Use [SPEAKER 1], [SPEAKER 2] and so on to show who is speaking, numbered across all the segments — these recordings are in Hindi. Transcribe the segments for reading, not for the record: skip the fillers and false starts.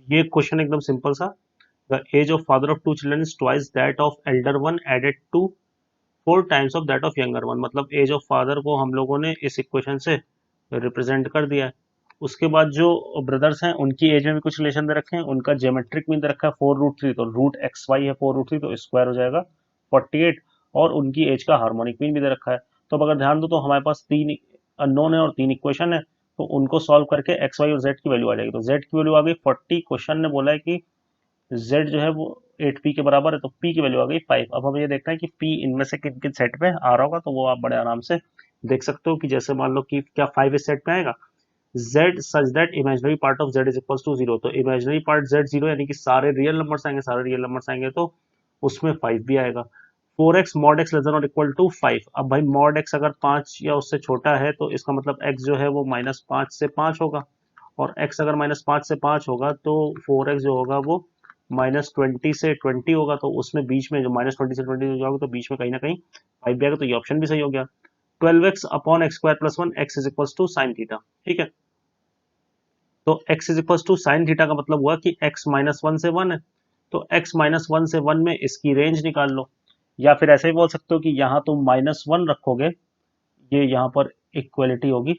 [SPEAKER 1] ये क्वेश्चन एकदम सिंपल सा। The age of father of two children is twice that of elder one added to 4 times of that of younger one. मतलब एज ऑफ फादर को हम लोगों ने इस इक्वेशन से रिप्रेजेंट कर दिया है। उसके बाद जो ब्रदर्स हैं उनकी एज में भी कुछ रिलेशन दे रखे हैं, उनका ज्योमेट्रिक मीन दे रखा है 4√3, तो रूट एक्स वाई है 4√3 तो स्क्वायर हो जाएगा 48, और उनकी एज का हार्मोनिक मीन भी दे रखा है। तो अब अगर ध्यान दो तो हमारे पास 3 अननोन है और 3 इक्वेशन है, तो उनको सॉल्व करके एक्स वाई और जेड की वैल्यू आ जाएगी। तो जेड की वैल्यू आ गई 40, क्वेश्चन ने बोला है कि z जो है वो 8p के बराबर है, तो p की वैल्यू आ गई 5। अब हमें ये देखना है कि p इनमें से किन किन सेट में आ रहा होगा, तो वो आप बड़े आराम से देख सकते हो कि जैसे मान लो कि क्या 5 इस सेट में आएगा, z such that imaginary part of z is equal to 0, तो इमेजिनरी पार्ट z 0 यानी कि सारे रियल नंबर्स आएंगे, सारे रियल नंबर्स आएंगे तो उसमें 5 भी आएगा। 4x mod x less than और इक्वल टू 5। अब भाई मॉड x अगर 5 या उससे छोटा है तो इसका मतलब x जो है वो -5 से 5 होगा, और x अगर -5 से 5 होगा तो 4x जो होगा वो -20 से 20 होगा, तो उसमें बीच में जो -20 से 20 हो जाओगे तो बीच में कहीं ना कहीं 5 भी आएगा, तो ये ऑप्शन भी सही हो गया। 12x upon x square plus 1 x is equal to sine theta. ठीक है, तो x is equal to sine theta का मतलब हुआ कि x -1 से 1 है, तो x -1 से 1 में इसकी रेंज निकाल लो, या फिर ऐसे ही बोल सकते हो कि यहाँ तुम -1 रखोगे, ये यहाँ पर इक्वलिटी होगी।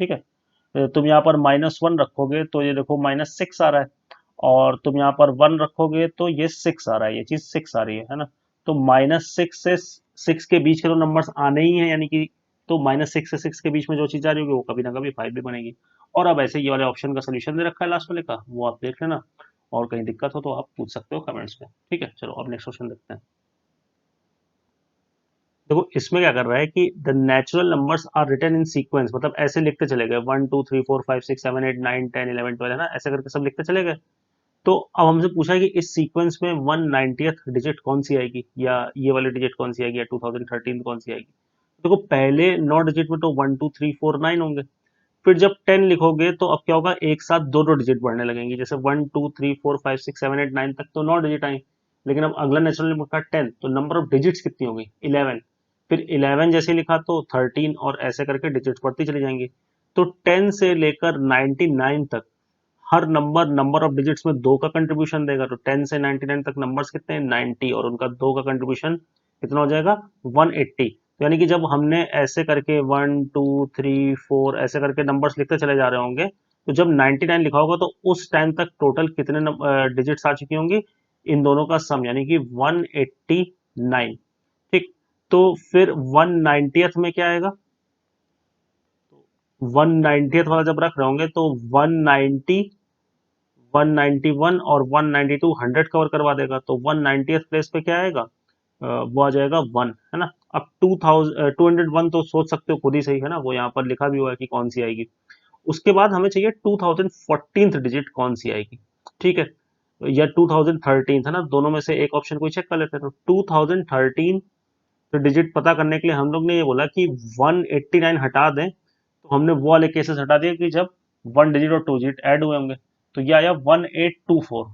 [SPEAKER 1] ठीक है, तुम यहाँ पर -1 रखोगे तो ये देखो -6 आ रहा है, और तुम यहाँ पर 1 रखोगे तो ये 6 आ रहा है, ये चीज 6 आ रही है ना। तो -6 से 6 के बीच के तो नंबर्स आने ही है, यानी कि तो -6 से 6 के बीच में जो चीज आ रही होगी वो कभी ना कभी 5 भी बनेगी। और अब ऐसे ये वाले ऑप्शन का सोल्यूशन दे रखा है लास्ट वाले का, वो आप देख लेना, और कहीं दिक्कत हो तो आप पूछ सकते हो कमेंट्स में। ठीक है, चलो अब नेक्स्ट क्वेश्चन देखते हैं। देखो इसमें क्या कर रहा है कि the natural numbers are written in sequence, मतलब ऐसे लिखते चले गए 1 2 3 4 5 6 7 8 9 10 11 12 है ना, ऐसे करके सब लिखते चले गए। तो अब हमसे पूछा है कि इस सीक्वेंस में 190th डिजिट कौन सी आएगी, या ये वाली डिजिट कौन सी आएगी, या 2013 कौन सी आएगी। देखो पहले 9 डिजिट में तो 1 2 3 4 9 होंगे, फिर जब 10 लिखोगे तो अब क्या होगा, एक साथ दो दो डिजिट बढ़ने लगेंगे, जैसे 1 2 3 4 5 6 7 8 9 तक तो 9 डिजिट आई, लेकिन अब अगला नेचुरल नंबर का 10, तो नंबर ऑफ डिजिट्स कितनी हो गई 11, फिर 11 जैसे लिखा तो 13, और ऐसे करके डिजिट्स बढ़ती चली जाएंगी। तो 10 से लेकर 99 तक हर नंबर नंबर ऑफ डिजिट्स में 2 का कंट्रीब्यूशन देगा, तो 10 से 99 तक नंबर्स कितने हैं 90, और उनका 2 का कंट्रीब्यूशन कितना हो जाएगा 180। तो यानी कि जब हमने ऐसे करके 1 2 3 4 ऐसे करके नंबर्स लिखते चले जा रहे होंगे, तो जब 99 लिखा होगा तो उस टाइम तक टोटल कितने डिजिट्स आ चुकी होंगी, इन दोनों का सम, यानी कि 189। ठीक, तो फिर 190th में क्या आएगा, 190th वाला जब रख रहे होंगे तो 190 191 और 192 100 कवर करवा देगा, तो 190th प्लेस पे क्या आएगा, वो आ जाएगा 1, है ना। अब 201 तो सोच सकते हो खुद ही, सही है ना, वो यहाँ पर लिखा भी हुआ है कि कौन सी आएगी। उसके बाद हमें चाहिए 2014th डिजिट कौन सी आएगी। ठीक है, या 2013 है ना, दोनों में से एक ऑप्शन कोई चेक कर लेते हैं। तो 2013 तो डिजिट पता करने के लिए हम लोग ने ये बोला कि 189 हटा दें, तो हमने वो वाले केसेस हटा दिए कि जब 1 डिजिट और 2 डिजिट ऐड हुए होंगे, तो ये आया 1824।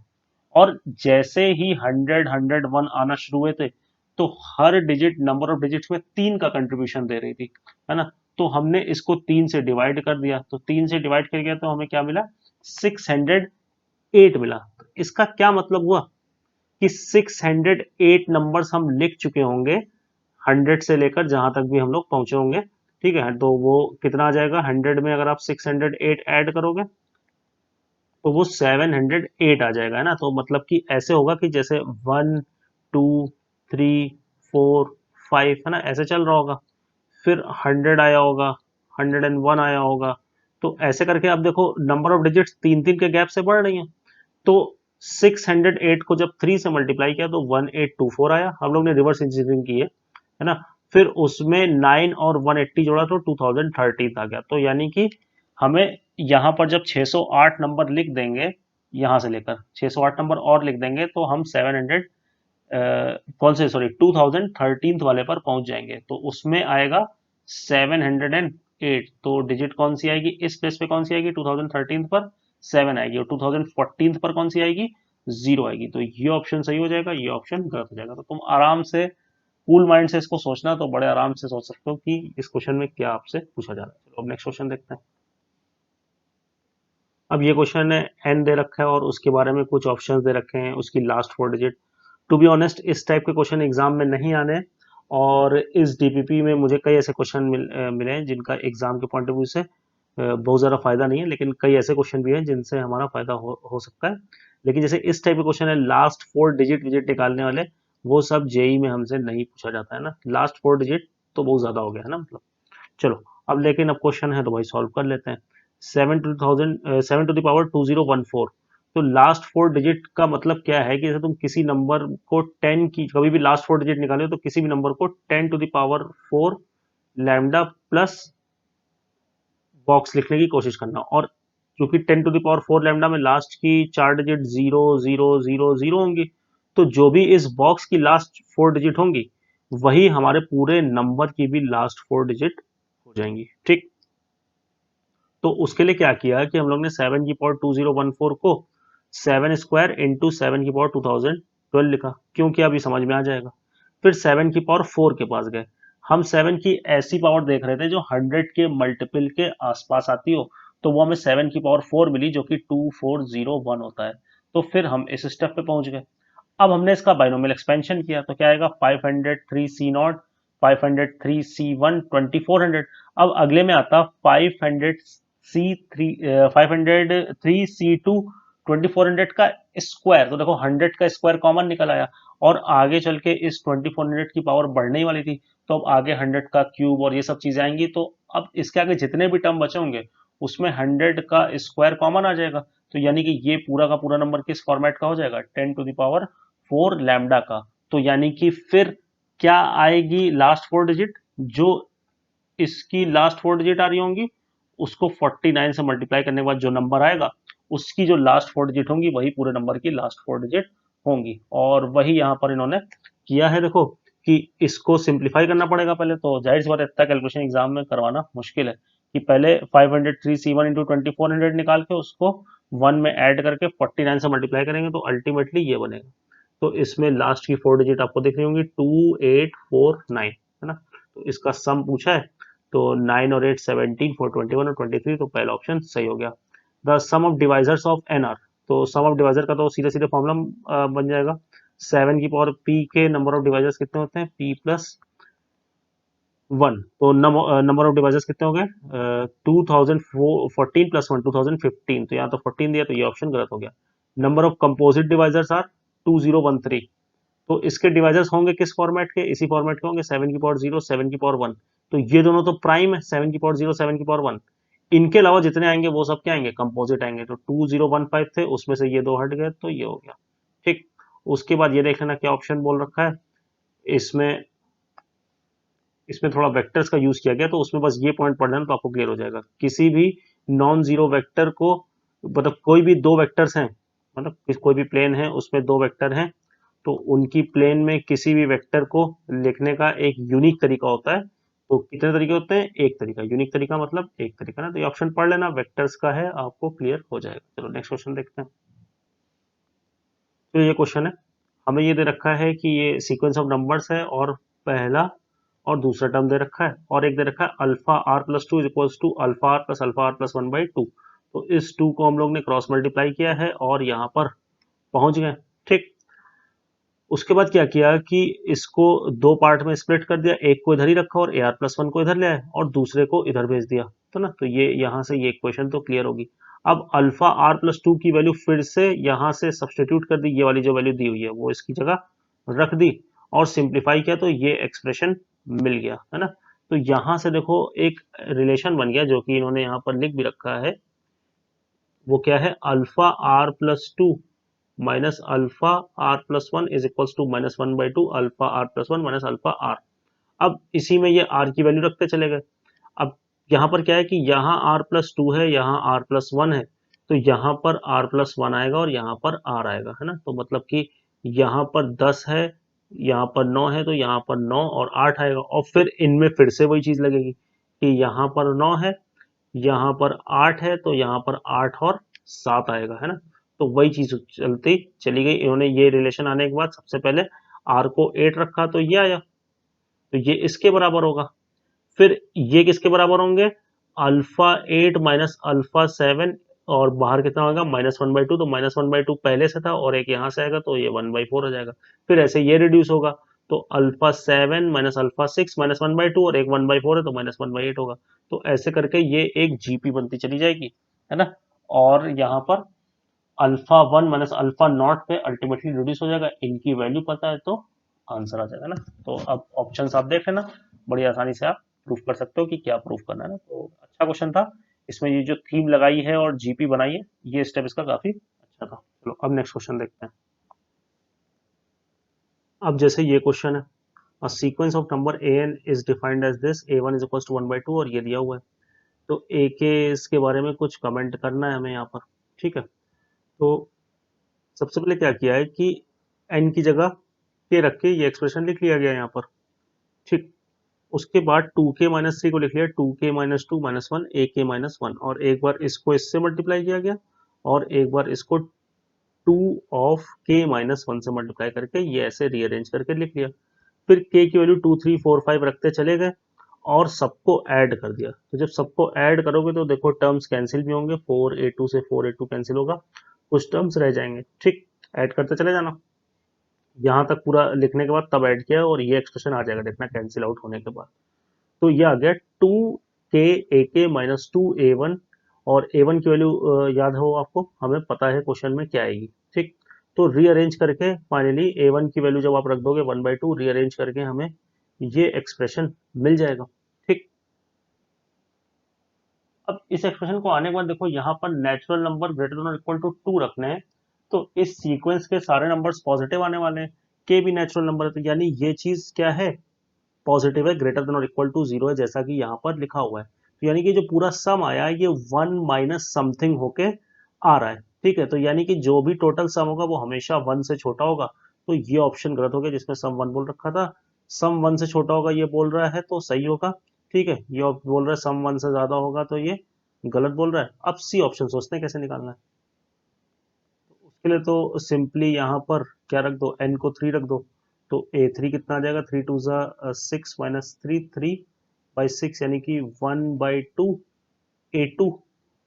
[SPEAKER 1] और जैसे ही 100 101 आना शुरू हुए थे, तो हर डिजिट नंबर ऑफ डिजिट्स में 3 का कंट्रीब्यूशन दे रही थी, है ना। तो हमने इसको 3 से डिवाइड कर दिया, तो 3 से डिवाइड कर गया तो हमें क्या मिला 608 मिला। तो इसका क्या मतलब हुआ कि 608 नंबर्स हम लिख चुके होंगे 100 से लेकर जहां तक भी हम लोग पहुंचे होंगे। ठीक है, तो वो कितना आ जाएगा 100 में, अगर आप 608 ऐड करोगे तो वो 708 आ जाएगा, है ना। तो मतलब कि ऐसे होगा कि जैसे 1 2 3 4 5 है ना, ऐसे चल रहा होगा, फिर 100 आया होगा, 101 आया होगा, तो ऐसे करके अब देखो नंबर ऑफ डिजिट्स 3 3 के गैप से बढ़ रही हैं। तो 608 को जब 3 से मल्टीप्लाई किया तो 1824 आया, हम लोग ने रिवर्स इंजीनियरिंग की है ना। फिर उसमें 9 और 180 जोड़ा तो 2013 आ गया। तो यानी कि हमें यहाँ पर जब 608 नंबर लिख देंगे, यहाँ से लेकर 608 नंबर और लिख देंगे तो हम 700 कौन से सॉरी 2013 वाले पर पहुंच जाएंगे, तो उसमें आएगा 708। तो डिजिट कौन सी आएगी इस प्लेस पे, कौन सी आएगी 2013 पर 7 आएगी, और 2014 पर कौन सी आएगी 0 आएगी। तो ये ऑप्शन सही हो जाएगा, ये ऑप्शन गलत हो जाएगा। तो तुम आराम से कूल माइंड से इसको सोचना, तो बड़े आराम से सोच सकते हो कि इस क्वेश्चन में क्या आपसे पूछा जा रहा है। चलो अब नेक्स्ट क्वेश्चन देखते हैं। अब ये क्वेश्चन है n दे रखा है और उसके बारे में कुछ ऑप्शंस दे रखे हैं, उसकी लास्ट 4 डिजिट। टू बी ऑनेस्ट इस टाइप के क्वेश्चन एग्जाम में नहीं आने हैं, और इस डीपीपी में मुझे कई ऐसे क्वेश्चन मिले हैं जिनका एग्जाम के पॉइंट ऑफ व्यू से बहुत ज़्यादा फायदा नहीं है, लेकिन कई ऐसे क्वेश्चन भी हैं जिनसे हमारा फायदा हो सकता है। लेकिन जैसे इस टाइप के क्वेश्चन है लास्ट 4 डिजिट विजिट निकालने वाले, वो सब जेई में हमसे नहीं पूछा जाता है ना। लास्ट 4 डिजिट तो बहुत ज़्यादा हो गया है ना, मतलब। चलो, अब लेकिन अब क्वेश्चन है तो भाई सॉल्व कर लेते हैं। 7 to the power 2014, तो लास्ट 4 डिजिट का मतलब क्या है कि जैसे तुम किसी नंबर को 10 की कभी भी लास्ट 4 डिजिट निकाले हो तो किसी भी नंबर को 10 to the power 4 lambda plus box लिखने की कोशिश करना। और क्योंकि 10 to the power 4 लैम्डा में लास्ट की 4 डिजिट 0 0 0 0 होंगी, तो जो भी इस बॉक्स की लास्ट 4 डिजिट होंगी वही हमारे पूरे नंबर की भी लास्ट 4 डिजिट हो जाएंगी। ठीक, तो उसके लिए क्या किया कि हम लोग ने 7 की पावर 2014 को 7 स्क्वायर इंटू 7 की पावर 2012 लिखा। क्यों किया अभी समझ में आ जाएगा। फिर 7 की पावर 4 के पास गए। हम 7 की ऐसी पावर देख रहे थे जो 100 के मल्टीपल के आसपास आती हो, तो वो हमें 7 की पावर 4 मिली जो कि 2401 होता है। तो फिर हम इस स्टेप पे पहुंच गए। अब हमने इसका बाइनोमियल एक्सपेंशन किया तो क्या आएगा, 503 C0, 503 C1 2400। अब अगले में आता 503 C2 2400 का स्क्वायर। तो देखो 100 का स्क्वायर कॉमन निकल आया, और आगे चल के इस 2400 की पावर बढ़ने ही वाली थी, तो अब आगे 100 का क्यूब और ये सब चीजें आएंगी। तो अब इसके आगे जितने भी टर्म बचे होंगे उसमें 100 का स्क्वायर कॉमन आ जाएगा। तो यानी कि ये पूरा का पूरा नंबर किस फॉर्मेट का हो जाएगा, 10 to the power 4 लैम्डा का। तो यानी कि फिर क्या आएगी लास्ट 4 डिजिट, जो इसकी लास्ट 4 डिजिट आ रही होंगी उसको 49 से मल्टीप्लाई करने के बाद जो नंबर आएगा उसकी जो लास्ट 4 डिजिट होंगी वही पूरे नंबर की लास्ट 4 डिजिट होंगी। और वही यहाँ पर इन्होंने किया है। देखो कि इसको सिंप्लीफाई करना पड़ेगा पहले, तो जाहिर सी बात है इतना कैलकुलेशन एग्जाम में करवाना मुश्किल है कि पहले 503 C1 इंटू 2400 निकाल के उसको 1 में ऐड करके 49 से मल्टीप्लाई करेंगे तो अल्टीमेटली ये बनेगा। तो इसमें लास्ट की 4 डिजिट आपको दिख रही होंगी 2849, है ना। तो इसका सम पूछा है, तो 9 और 8 17, 4 21 और 23, तो पहला ऑप्शन सही हो गया। The sum of divisors of n are, तो सम ऑफ डिवाइजर का तो सीधे सीधे फॉर्मूला बन जाएगा। 7 की पावर p के नंबर ऑफ डिवाइजर्स कितने होते हैं, p प्लस 1। तो नंबर ऑफ डिवाइजर्स कितने हो गए, 2014 प्लस 1 2015। तो यहाँ तो 14 दिया तो ये ऑप्शन गलत हो गया। Number of composite divisors are 2013। तो इसके डिवाइजर्स होंगे किस फॉर्मेट के, इसी फॉर्मेट के होंगे, 7 की पावर 0 7 की पावर 1। तो ये दोनों तो प्राइम है, 7 की पावर 0 7 की पावर 1। इनके अलावा जितने आएंगे वो सब क्या आएंगे, कंपोजिट आएंगे। तो 2015 थे, उसमें से ये दो हट गए तो ये हो गया। ठीक, उसके बाद ये देख लेना क्या ऑप्शन बोल रखा है इसमें। इसमें थोड़ा वेक्टर्स का यूज किया गया, तो उसमें बस ये पॉइंट पढ़ लेना तो आपको क्लियर हो जाएगा। किसी भी नॉन जीरो वेक्टर को, मतलब कोई भी दो वेक्टर्स हैं, मतलब कोई भी प्लेन है उसमें दो वेक्टर हैं, तो उनकी प्लेन में किसी भी वेक्टर को लिखने का एक यूनिक तरीका होता है। तो कितने तरीके होते हैं, एक तरीका। यूनिक तरीका मतलब एक तरीका ना। तो ये ऑप्शन पढ़ लेना, वेक्टर्स का है, आपको क्लियर हो जाएगा। चलो नेक्स्ट क्वेश्चन देखते हैं। तो ये क्वेश्चन है, हमें ये दे रखा है कि ये सीक्वेंस ऑफ नंबर्स है, और पहला और दूसरा टर्म दे रखा है, और एक दे रखा है alpha r plus two is equals to alpha r plus 1/2। तो इस 2 को हम लोग ने क्रॉस मल्टीप्लाई किया है और यहाँ पर पहुंच गए। ठीक, उसके बाद क्या किया कि इसको दो पार्ट में स्प्लिट कर दिया, एक को इधर ही रखा और ए आर प्लस 1 को इधर ले आए और दूसरे को इधर भेज दिया। तो ना, तो ये यहाँ से ये इक्वेशन तो क्लियर होगी। अब अल्फा आर प्लस 2 की वैल्यू फिर से यहाँ से सब्सटीट्यूट कर दी, ये वाली जो वैल्यू दी हुई है वो इसकी जगह रख दी और सिंप्लीफाई किया, तो ये एक्सप्रेशन मिल गया, है ना। तो यहाँ से देखो एक रिलेशन बन गया जो कि इन्होंने यहाँ पर लिख भी रखा है। वो क्या है, alpha r plus 2 minus alpha r plus 1 is equals to -1/2 alpha r plus 1 minus alpha r. अब इसी में ये आर की वैल्यू रखते चले गए। अब यहाँ पर क्या है कि यहाँ आर प्लस 2 है, यहाँ आर प्लस 1 है, तो यहाँ पर आर प्लस 1 आएगा और यहाँ पर आर आएगा, है ना। तो मतलब कि यहाँ पर 10 है, यहाँ पर 9 है, तो यहाँ पर 9 और 8 आएगा। और फिर इनमें फिर से वही चीज लगेगी कि यहाँ पर 9 है, यहाँ पर 8 है, तो यहाँ पर 8 और 7 आएगा, है ना। तो वही चीज चलती चली गई। इन्होंने ये रिलेशन आने के बाद सबसे पहले आर को 8 रखा तो ये आया, तो ये इसके बराबर होगा। फिर ये किसके बराबर होंगे, अल्फा 8 माइनस अल्फा 7 और बाहर कितना होगा -1/2, तो -1/2 पहले से था और एक यहाँ से आएगा तो ये 1/4 हो जाएगा। फिर ऐसे ये रिड्यूस होगा तो α7 माइनस α6 -1/2 और एक 1/4 है तो -1/8 होगा। तो ऐसे करके ये एक जीपी बनती चली जाएगी, है ना। और यहाँ पर α1 माइनस α0 पे अल्टीमेटली रिड्यूस हो जाएगा, इनकी वैल्यू पता है तो आंसर आ जाएगा ना। तो अब ऑप्शंस आप देख लेना, बड़ी आसानी से आप प्रूफ कर सकते हो कि क्या प्रूफ करना है ना। तो अच्छा क्वेश्चन था, इसमें ये जो थीम लगाई है और जीपी बनाई है, ये स्टेप इसका काफी अच्छा था। चलो अब नेक्स्ट क्वेश्चन देखते हैं। अब जैसे ये क्वेश्चन है, a sequence of number an is defined as this, a1 is equal to 1/2 और ये दिया हुआ है। तो ए के इसके बारे में कुछ कमेंट करना है हमें यहाँ पर, ठीक है। तो सबसे पहले क्या किया है कि एन की जगह के रख के ये एक्सप्रेशन लिख लिया गया यहाँ पर, ठीक। उसके बाद 2k-3 को लिख लिया 2k-2 -1 ak-1 और एक बार इसको इससे मल्टीप्लाई किया गया और एक बार इसको 2 ऑफ k-1 से मल्टीप्लाई करके ये ऐसे रीअरेंज करके लिख लिया। फिर k की वैल्यू 2 3 4 5 रखते चले गए और सबको ऐड कर दिया। तो जब सबको ऐड करोगे तो देखो टर्म्स कैंसिल भी होंगे, 4a2 से 4a2 कैंसिल होगा, कुछ टर्म्स रह जाएंगे, ठीक। ऐड करते चले जाना, यहाँ तक पूरा लिखने के बाद तब ऐड किया और ये एक्सप्रेशन आ जाएगा, देखना कैंसिल आउट होने के बाद। तो ये आ गया 2k ak-2a1 और a1 की वैल्यू याद हो आपको, हमें पता है क्वेश्चन में क्या आएगी, ठीक। तो रीअरेंज करके फाइनली a1 की वैल्यू जब आप रख दोगे 1/2, रीअरेंज करके हमें ये एक्सप्रेशन मिल जाएगा, ठीक। अब इस एक्सप्रेशन को आने के बाद देखो यहाँ पर नेचुरल नंबर ग्रेटर देन और इक्वल टू 2 रखने हैं, तो इस सीक्वेंस के सारे नंबर्स पॉजिटिव आने वाले हैं, के भी नेचुरल नंबर है, तो यानी ये चीज क्या है, पॉजिटिव है, ग्रेटर देन और इक्वल टू 0 है, जैसा कि यहाँ पर लिखा हुआ है। तो यानी कि जो पूरा सम आया है ये 1 माइनस समथिंग होके आ रहा है, ठीक है। तो यानी कि जो भी टोटल सम होगा वो हमेशा 1 से छोटा होगा, तो ये ऑप्शन गलत हो गया जिसमें सम 1 बोल रखा था। सम 1 से छोटा होगा ये बोल रहा है तो सही होगा, ठीक है। ये बोल रहा है सम 1 से ज्यादा होगा तो ये गलत बोल रहा है। अब सी ऑप्शन सोचते हैं कैसे निकालना है। उसके लिए तो सिंपली यहाँ पर क्या रख दो, n को 3 रख दो, तो a3 कितना आ जाएगा, 3 2 6 माइनस 3 3/6 यानी कि 1/2 a2,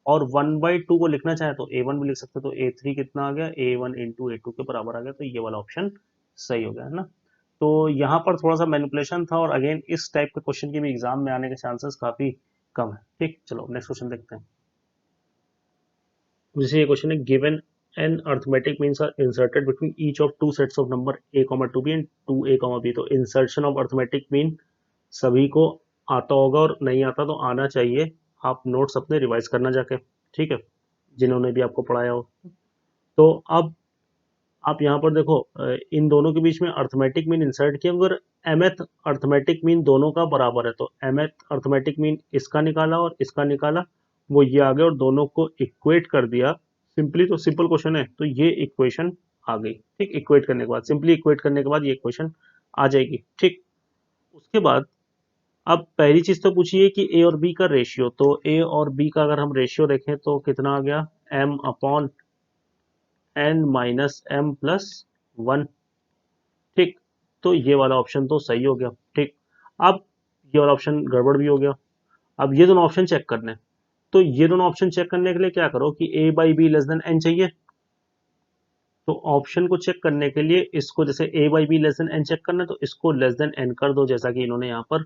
[SPEAKER 1] और 1/2 को लिखना चाहे तो a1 भी लिख सकते, तो a3 कितना आ गया, a1 इंटू a2 के बराबर आ गया, तो ये वाला ऑप्शन सही हो गया, है ना। तो यहाँ पर थोड़ा सा मैनिपुलेशन था और अगेन इस टाइप के क्वेश्चन के भी एग्जाम में आने के चांसेस काफी कम है, ठीक। चलो नेक्स्ट क्वेश्चन देखते हैं। जैसे ये क्वेश्चन है, given an arithmetic means are inserted between each of two sets of number a, 2b and 2a, b। तो इंसर्शन ऑफ अर्थमेटिक मीन सभी को आता होगा और नहीं आता तो आना चाहिए, आप नोट्स अपने रिवाइज करना जाके, ठीक है, जिन्होंने भी आपको पढ़ाया हो। तो अब आप यहाँ पर देखो इन दोनों के बीच में अर्थमेटिक मीन इंसर्ट किया, अगर एमएथ अर्थमेटिक मीन दोनों का बराबर है तो एमएथ अर्थमेटिक मीन इसका निकाला और इसका निकाला, वो ये आ गया और दोनों को इक्वेट कर दिया सिंपली। तो सिंपल क्वेश्चन है तो ये इक्वेशन आ गई, ठीक। इक्वेट करने के बाद, सिंपली इक्वेट करने के बाद ये इक्वेशन आ जाएगी, ठीक। उसके बाद अब पहली चीज तो पूछिए कि ए और बी का रेशियो, तो ए और बी का अगर हम रेशियो देखें तो कितना आ गया, m/n-m+1, ठीक। तो ये वाला ऑप्शन तो सही हो गया, ठीक। अब ये वाला ऑप्शन गड़बड़ भी हो गया। अब ये दोनों ऑप्शन चेक करने हैं, तो ये दोनों ऑप्शन चेक करने के लिए क्या करो कि a/b n चाहिए, तो ऑप्शन को चेक करने के लिए इसको जैसे a/b n चेक करना है तो इसको n कर दो, जैसा कि इन्होंने यहाँ पर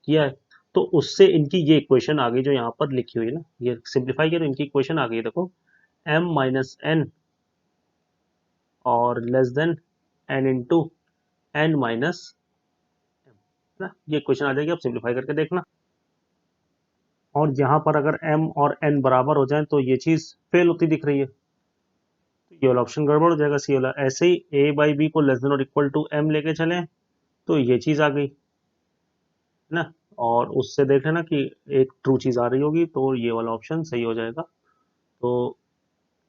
[SPEAKER 1] किया है। तो उससे इनकी ये इक्वेशन आ गई जो यहाँ पर लिखी हुई है ना, ये सिंप्लीफाई किया तो इनकी इक्वेशन आ गई, देखो m-n और n इंटू n-m, ना, ये क्वेश्चन आ जाएगी। आप सिंप्लीफाई करके देखना, और यहाँ पर अगर m और n बराबर हो जाए तो ये चीज फेल होती दिख रही है, तो ये वाला ऑप्शन गड़बड़ हो जाएगा, सी वाला। ऐसे ही a/b को n लेके चले तो ये चीज आ गई, है ना। और उससे देख लेना कि एक ट्रू चीज आ रही होगी, तो ये वाला ऑप्शन सही हो जाएगा। तो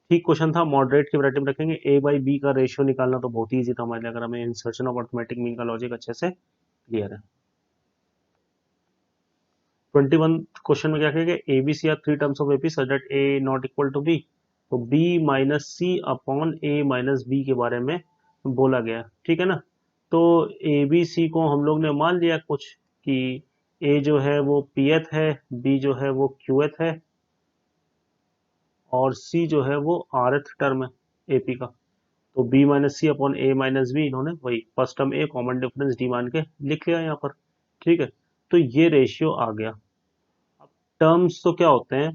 [SPEAKER 1] ठीक क्वेश्चन था, मॉडरेट की वैरायटी में रखेंगे। a/b का रेशियो निकालना तो बहुत ही ईजी था हमारे लिए, अगर हमें इंसर्शन ऑफ अर्थमेटिक मीन का लॉजिक अच्छे से क्लियर है। 21 क्वेश्चन में क्या कहेंगे, ABC are three terms of AP such that A not equal to B, तो B minus C upon A minus B के बारे में बोला गया, ठीक है ना। तो ABC को हम लोग ने मान लिया कुछ कि A जो है वो Pth है, B जो है वो Qth है, और सी जो है वो rth टर्म है एपी का। तो बी माइनस सी अपॉन ए माइनस बी इन्होंने वही फर्स्ट टर्म ए कॉमन डिफरेंस डी मान के लिख लिया यहाँ पर। ठीक है, तो ये रेशियो आ गया। अब टर्म्स तो क्या होते हैं,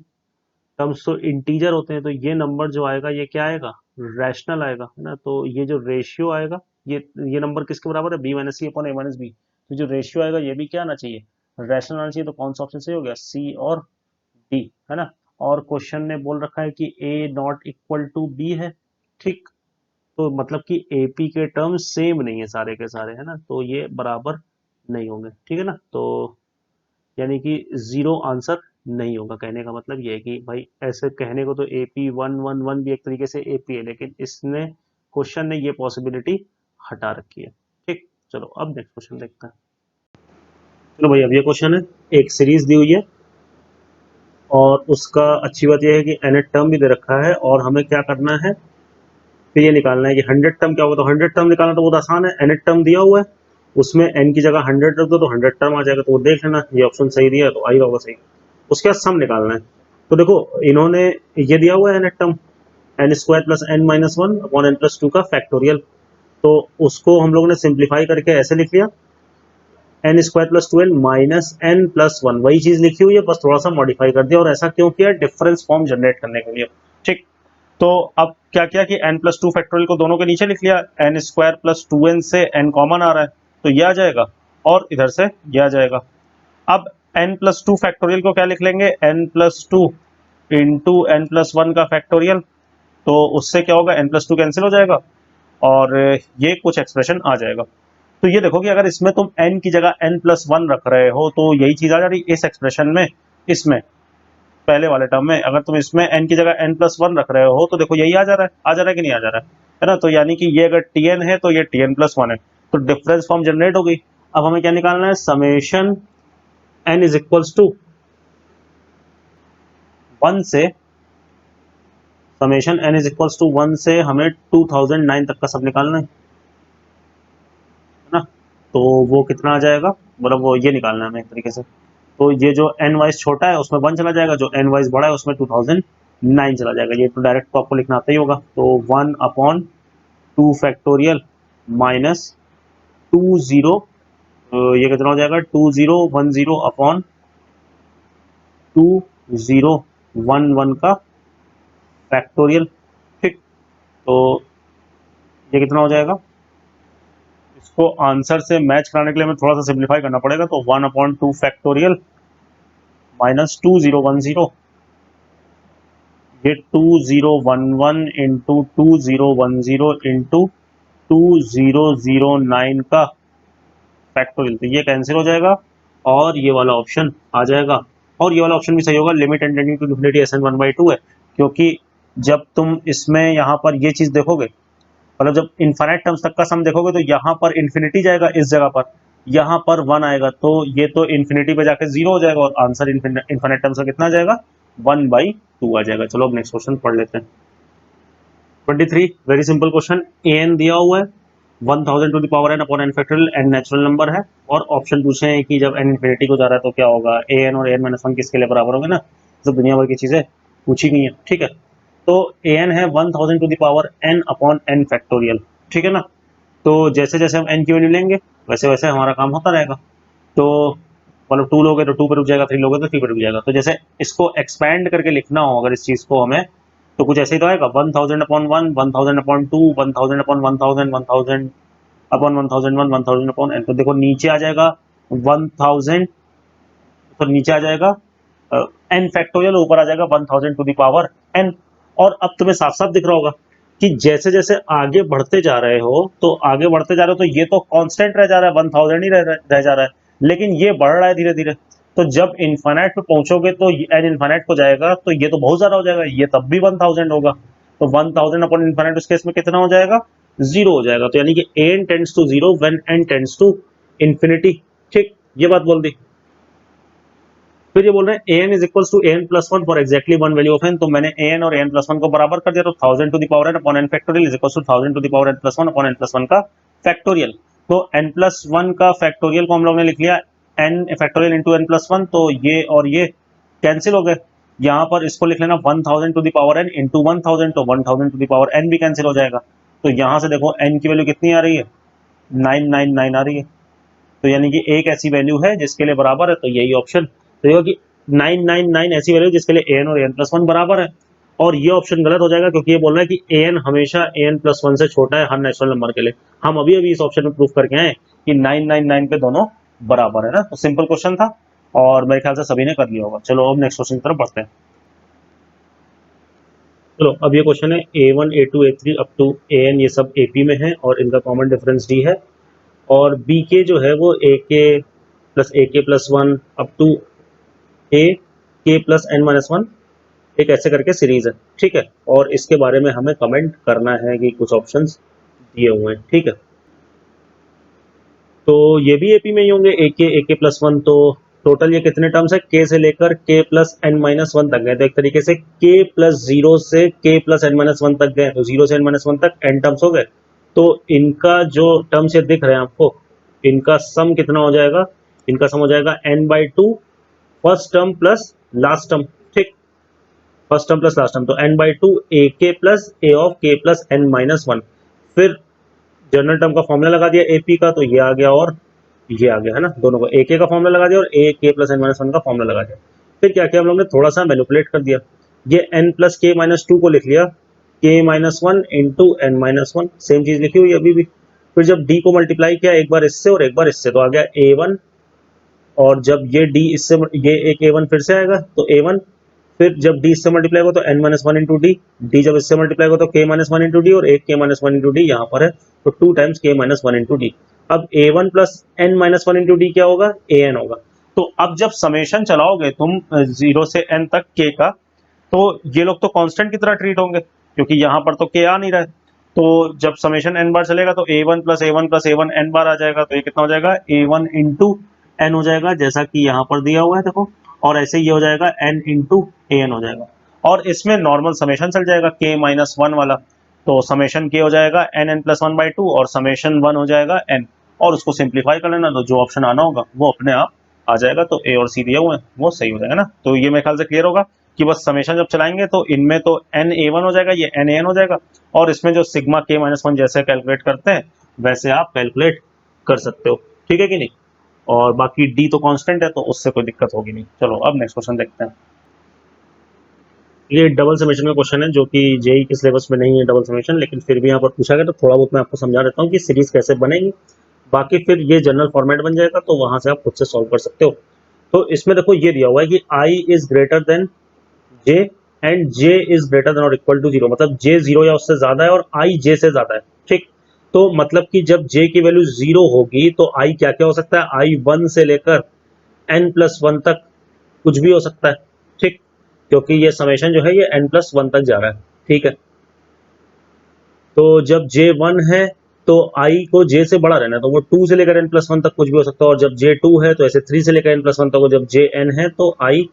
[SPEAKER 1] टर्म्स तो इंटीजर होते हैं, तो ये नंबर जो आएगा ये क्या आएगा, रैशनल आएगा, है ना। तो ये जो रेशियो आएगा ये नंबर किसके बराबर है, बी माइनस सी अपॉन ए माइनस बी। तो जो रेशियो आएगा ये भी क्या आना चाहिए, रैशनल आना चाहिए। तो कौन सा ऑप्शन सही हो गया, सी और डी, है ना। और क्वेश्चन ने बोल रखा है कि ए नॉट इक्वल टू बी है। ठीक, तो मतलब कि एपी के टर्म्स सेम नहीं है सारे के सारे, है ना, तो ये बराबर नहीं होंगे। ठीक है ना, तो यानी कि जीरो आंसर नहीं होगा। कहने का मतलब ये है कि भाई ऐसे कहने को तो एपी वन वन वन भी एक तरीके से एपी है, लेकिन इसने क्वेश्चन ने ये पॉसिबिलिटी हटा रखी है। ठीक, चलो अब नेक्स्ट क्वेश्चन देखते हैं। चलो भाई, अब ये क्वेश्चन है, एक सीरीज दी हुई है और उसका अच्छी बात यह है कि nth टर्म भी दे रखा है और हमें क्या करना है, फिर ये निकालना है कि 100 टर्म क्या होगा। तो 100 टर्म निकालना तो बहुत आसान है, nth टर्म दिया हुआ है, उसमें n की जगह 100 रख दो तो 100 टर्म आ जाएगा। तो वो देख लेना, ये ऑप्शन सही दिया है तो आएगा होगा सही। उसके बाद सम निकालना है। तो देखो, इन्होंने ये दिया हुआ है nth term n square plus n minus one upon n plus two का फैक्टोरियल। तो उसको हम लोगों ने सिंप्लीफाई करके ऐसे लिख लिया, n square plus two n minus n plus one, वही चीज लिखी हुई है, बस थोड़ा सा मॉडिफाई कर दिया। और ऐसा क्यों किया, डिफरेंस फॉर्म जनरेट करने के लिए। ठीक, तो अब क्या किया कि n प्लस टू फैक्टोरियल को दोनों के नीचे लिख लिया, n square plus two n से n कॉमन आ रहा है तो ये आ जाएगा और इधर से ये आ जाएगा। अब n प्लस टू फैक्टोरियल को क्या लिख लेंगे, n plus two into n plus one का फैक्टोरियल। तो उससे क्या होगा, n प्लस टू कैंसिल हो जाएगा और ये कुछ एक्सप्रेशन आ जाएगा। तो ये देखो कि अगर इसमें तुम n की जगह n प्लस वन रख रहे हो तो यही चीज आ जा रही इस एक्सप्रेशन में। इसमें पहले वाले टर्म में अगर तुम इसमें n की जगह n प्लस वन रख रहे हो तो देखो यही आ जा रहा है, आ जा रहा है कि नहीं आ जा रहा है ना। तो यानी कि ये अगर tn है तो ये tn प्लस वन है, तो डिफरेंस फॉर्म जनरेट हो गई। अब हमें क्या निकालना है, summation n is equals to one से, summation n is equals to one से हमें 2009 तक का सब निकालना है ना। तो वो कितना आ जाएगा, मतलब वो ये निकालना है हमें एक तरीके से। तो ये जो एन वाइज छोटा है उसमें वन चला जाएगा, जो एन वाइज बड़ा है उसमें 2009 चला जाएगा। ये तो डायरेक्ट तो आपको लिखना आता ही होगा। तो one upon two factorial minus two zero, ये कितना हो जाएगा, 2010 अपॉन 2011 का फैक्टोरियल। ठीक, तो ये कितना हो जाएगा, इसको आंसर से मैच कराने के लिए हमें थोड़ा सा सिंप्लीफाई करना पड़ेगा। तो one upon two factorial minus 2010, ये 2011 इंटू 2010 इंटू 2009 का फैक्टोरियल। तो ये कैंसिल हो जाएगा और ये वाला ऑप्शन आ जाएगा। और ये वाला ऑप्शन भी सही होगा, limit n tending to infinity s n one by two है, क्योंकि जब तुम इसमें यहाँ पर ये चीज देखोगे, मतलब जब इन्फाइनाइट टर्म्स तक का सम देखोगे तो यहाँ पर इन्फिनिटी जाएगा इस जगह पर, यहाँ पर वन आएगा, तो ये तो इन्फिनिटी पे जाके जीरो हो जाएगा और आंसर इन्फिनिट टर्म्स का कितना आ जाएगा, वन बाई टू आ जाएगा। चलो अब नेक्स्ट क्वेश्चन पढ़ लेते हैं। 23, very simple question. A n दिया हुआ है 1000 to the power n upon n factorial, n natural number है और ऑप्शन पूछे हैं कि जब एन इन्फिनिटी को जा रहा है तो क्या होगा, ए एन और ए एन माइनस वन किसके लिए बराबर होंगे ना। तो दुनिया भर की चीजें पूछी गई हैं। ठीक है, तो ए एन है 1000 to the power n upon n factorial. ठीक है ना, तो जैसे जैसे हम एन की वैल्यू लेंगे वैसे वैसे हमारा काम होता रहेगा। तो मतलब टू लोगे तो टू पे रुक जाएगा, थ्री लोगे तो थ्री पे रुक जाएगा। तो जैसे इसको एक्सपैंड करके लिखना हो अगर इस चीज को हमें, तो कुछ ऐसे ही तो आएगा, 1000 upon one, 1000 upon two, 1000 upon 1000, 1000 upon 1000 one, 1000 upon n. तो देखो नीचे आ जाएगा 1000, तो नीचे आ जाएगा एन फैक्टोरियल, ऊपर आ जाएगा 1000 टू द पावर एन। और अब तुम्हें साफ साफ दिख रहा होगा कि जैसे जैसे आगे बढ़ते जा रहे हो तो आगे बढ़ते जा रहे हो तो ये तो कांस्टेंट रह जा रहा है, 1000 ही रह जा रहा है, लेकिन ये बढ़ रहा है धीरे धीरे। तो जब इन्फाइनाइट पे पहुंचोगे तो एन इन्फाइनाइट को जाएगा तो ये तो बहुत ज्यादा हो जाएगा, ये तब भी 1000 होगा। तो 1000 अपॉन इन्फाइनाइट उस केस में कितना हो जाएगा, जीरो हो जाएगा। तो यानी कि n tends to zero when n tends to infinity. ठीक, ये बात बोल दी। फिर ये बोल रहे हैं an is equal to N plus one for exactly one value of n। तो मैंने an और an प्लस वन को बराबर कर दिया, तो 1000 to the power n upon n factorial is equal to 1000 to the power n plus one upon n plus one का फैक्टोरियल। तो n प्लस वन का फैक्टोरियल को हम लोग ने लिख लिया n factorial into n plus one, तो ये और ये कैंसिल हो गए। यहाँ पर इसको लिख लेना 1000 to the power n into 1000, तो 1000 टू द पावर n भी कैंसिल हो जाएगा। तो यहाँ से देखो n की वैल्यू कितनी आ रही है, 999 आ रही है। तो यानी कि एक ऐसी वैल्यू है जिसके लिए बराबर है, तो यही ऑप्शन देखो कि 999 ऐसी वैल्यू जिसके लिए an और an+1 बराबर है। और ये ऑप्शन गलत हो जाएगा क्योंकि ये बोल रहा है कि an हमेशा an+1 से छोटा है हर नेचुरल नंबर के लिए। हम अभी अभी इस ऑप्शन में प्रूफ करके आए कि 999 पे दोनों बराबर है ना। तो सिंपल क्वेश्चन था और मेरे ख्याल से सभी ने कर लिया होगा। चलो अब नेक्स्ट क्वेश्चन की तरफ बढ़ते हैं। चलो अब ये क्वेश्चन है A1 A2 A3 up to AN, ये सब AP में है और इनका कॉमन डिफरेंस D है। और BK जो है वो AK+1 अप टू AK+n-1 एक ऐसे करके सीरीज है, ठीक है। और इसके बारे में हमें कमेंट करना है कि कुछ ऑप्शंस दिए हुए हैं, ठीक है। तो ये भी AP में ही होंगे, AK+1, तो टोटल ये कितने टर्म्स है, K से लेकर K+n-1 तक गए। तो एक तरीके से K+0 से K+n-1 तक गए, तो 0 से n-1 तक n टर्म्स हो गए। तो इनका जो टर्म्स ये दिख रहे हैं आपको, इनका सम कितना हो जाएगा, इनका सम हो जाएगा n/2 first term plus last term, ठीक। First term plus last term, तो n/2 AK plus A of K+n-1। फिर जनरल टर्म का फॉर्मूला लगा दिया AP का, तो ये आ गया और ये आ गया, है ना। दोनों को AK का फॉर्मूला लगा दिया और AK+n-1 का फॉर्मूला लगा दिया। फिर क्या किया हम लोग ने, थोड़ा सा मैनिपुलेट कर दिया, ये n+k-2 को लिख लिया k-1 इंटू n-1, सेम चीज लिखी हुई अभी भी। फिर जब d को मल्टीप्लाई किया एक बार इससे और एक बार इससे, तो आ गया A1। और जब ये d इससे, ये एक A1 फिर से आएगा तो A1। फिर जब d इससे मल्टीप्लाई होगा तो n-1 इंटू डी, डी जब इससे मल्टीप्लाई होगा तो k-1 इंटू डी, और एक k-1 इंटू डी यहाँ पर है, तो 2 टाइम्स k-1 इंटू डी। अब A1 plus n-1 into D क्या होगा, AN होगा। तो अब जब समेशन चलाओगे तुम 0 से n तक k का, तो ये लोग तो कांस्टेंट की तरह ट्रीट होंगे क्योंकि यहाँ पर तो k आ नहीं रहा है। तो जब समेशन n बार चलेगा तो A1 plus A1 plus A1 n बार आ जाएगा, तो ये कितना हो जाएगा, A1 इंटू n हो जाएगा, जैसा कि यहाँ पर दिया हुआ है देखो। और ऐसे ये हो जाएगा n इंटू AN हो जाएगा। और इसमें नॉर्मल समेशन चल जाएगा k-1 वाला, तो समेशन k हो जाएगा n+1/2 और समेशन 1 हो जाएगा n। और उसको सिंप्लीफाई कर लेना, तो जो ऑप्शन आना होगा वो अपने आप आ जाएगा। तो A और C दिए हुए हैं वो सही हो जाएगा ना। तो ये मेरे ख्याल से क्लियर होगा कि बस समेशन जब चलाएंगे तो इनमें तो n-A1 हो जाएगा, ये n-AN हो जाएगा। और इसमें जो सिग्मा k-1 जैसे कैलकुलेट करते हैं वैसे आप कैलकुलेट कर सकते हो, ठीक है कि नहीं। और बाकी d तो कांस्टेंट है तो उससे कोई दिक्कत होगी नहीं। चलो अब नेक्स्ट क्वेश्चन देखते हैं। ये डबल समेशन का क्वेश्चन है जो कि जेई के सिलेबस में नहीं है डबल समेशन, लेकिन फिर भी यहाँ पर पूछा गया तो थोड़ा बहुत मैं आपको समझा देता हूँ कि सीरीज कैसे बनेगी। बाकी फिर ये जनरल फॉर्मेट बन जाएगा तो वहां से आप खुद से सॉल्व कर सकते हो। तो इसमें देखो ये दिया हुआ है कि i is greater than j and j is greater than और इक्वल टू 0, मतलब j 0 या उससे ज्यादा है और i j से ज्यादा है, ठीक। तो मतलब कि जब j की वैल्यू 0 होगी तो i क्या क्या हो सकता है, i 1 से लेकर n+1 तक कुछ भी हो सकता है, ठीक। क्योंकि ये समेशन जो है ये n+1 तक जा रहा है, ठीक है। तो जब J1 है तो I को J से बड़ा रहना है, तो वो 2 से लेकर n+1 तक कुछ भी हो सकता है। और जब J2 है तो ऐसे 3 से लेकर n+1 तक हो। जब Jn है तो I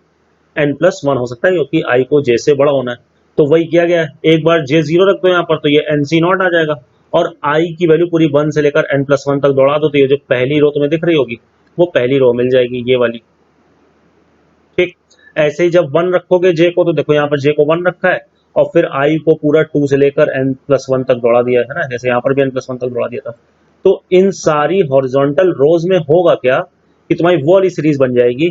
[SPEAKER 1] n+1 हो सकता है क्योंकि I को J से बड़ा होना है। तो वही किया गया है, एक बार J0 रख दो यहाँ पर तो ये NC0 आ जाएगा। और I की वैल्यू पूरी 1 से लेकर n+1 तक दौड़ा दो तो ये जो पहली रो तुम्हें दिख रही होगी वो पहली रो मिल जाएगी, ये वाली, ठीक। ऐसे ही जब 1 रखोगे J को, तो देखो यहाँ पर J को 1 रखा है और फिर I को पूरा 2 से लेकर n+1 तक दौड़ा दिया है ना, जैसे यहाँ पर भी n+1 तक दौड़ा दिया था। तो इन सारी हॉरिजॉन्टल रोज में होगा क्या कि तुम्हारी वो वाली सीरीज बन जाएगी,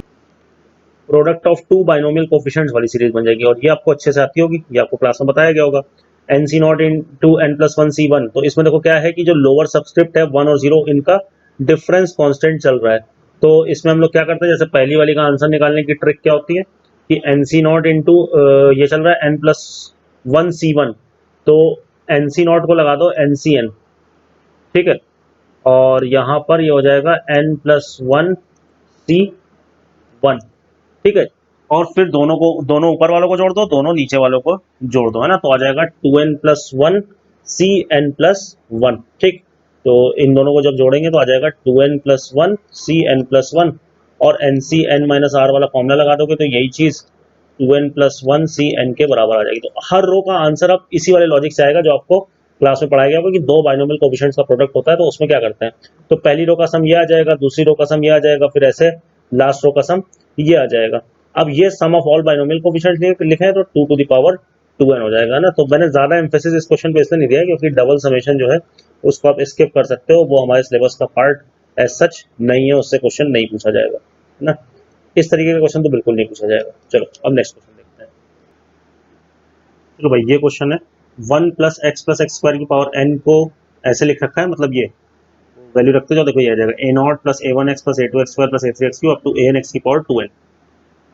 [SPEAKER 1] product of two binomial coefficients वाली सीरीज बन जाएगी। और ये आपको अच्छे से आती होगी, ये आपको क्लास में बताया गया होगा, NC0 इंटू n+1C1। तो इसमें देखो क्या है कि जो लोअर सबस्क्रिप्ट है 1 और 0 इनका डिफरेंस कांस्टेंट चल रहा है। तो इसमें हम लोग क्या करते हैं, जैसे पहली वाली का आंसर निकालने की ट्रिक क्या होती है कि NC0 इंटू ये चल रहा है n+1C1, तो NC0 को लगा दो NCN, ठीक है। और यहाँ पर ये हो जाएगा n+1C1, ठीक है। और फिर दोनों ऊपर वालों को जोड़ दो, दोनों नीचे वालों को जोड़ दो, है ना। तो आ जाएगा 2n+1 CN+1, ठीक। तो इन दोनों को जब जोड़ेंगे तो आ जाएगा 2n+1 CN+1 और NCN-R वाला फॉर्मूला लगा दोगे तो यही चीज 2n+1 CN के बराबर आ जाएगी। तो हर रो का आंसर अब इसी वाले लॉजिक से आएगा जो आपको क्लास में पढ़ाया गया होगा कि दो बाइनोमियल कोफिशिएंट्स का प्रोडक्ट होता है तो उसमें क्या करते हैं। तो पहली रो का सम ये आ जाएगा, दूसरी रो का सम ये आ जाएगा, फिर ऐसे लास्ट रो का सम ये आ जाएगा। अब ये सम ऑफ ऑल बाइनोमियल कोफिशिएंट लिखे हैं तो 2 टू द पावर 2n हो जाएगा ना। तो मैंने ज्यादा एम्फेसिस इस क्वेश्चन पे इसलिए नहीं दिया क्योंकि डबल समेशन जो है उसको आप स्किप कर सकते हो, वो हमारे सिलेबस का पार्ट एज सच नहीं है, उससे क्वेश्चन नहीं पूछा जाएगा है ना। इस तरीके का क्वेश्चन तो बिल्कुल नहीं पूछा जाएगा। चलो अब नेक्स्ट क्वेश्चन देखते हैं। चलो भाई ये क्वेश्चन है 1 प्लस एक्स स्क्वायर की पावर n को ऐसे लिख रखा है, मतलब ये वैल्यू रखते जाओ, देखो ये आ जाएगा A not plus A one X plus A two X square plus A three X cube up to A N X की पावर 2n।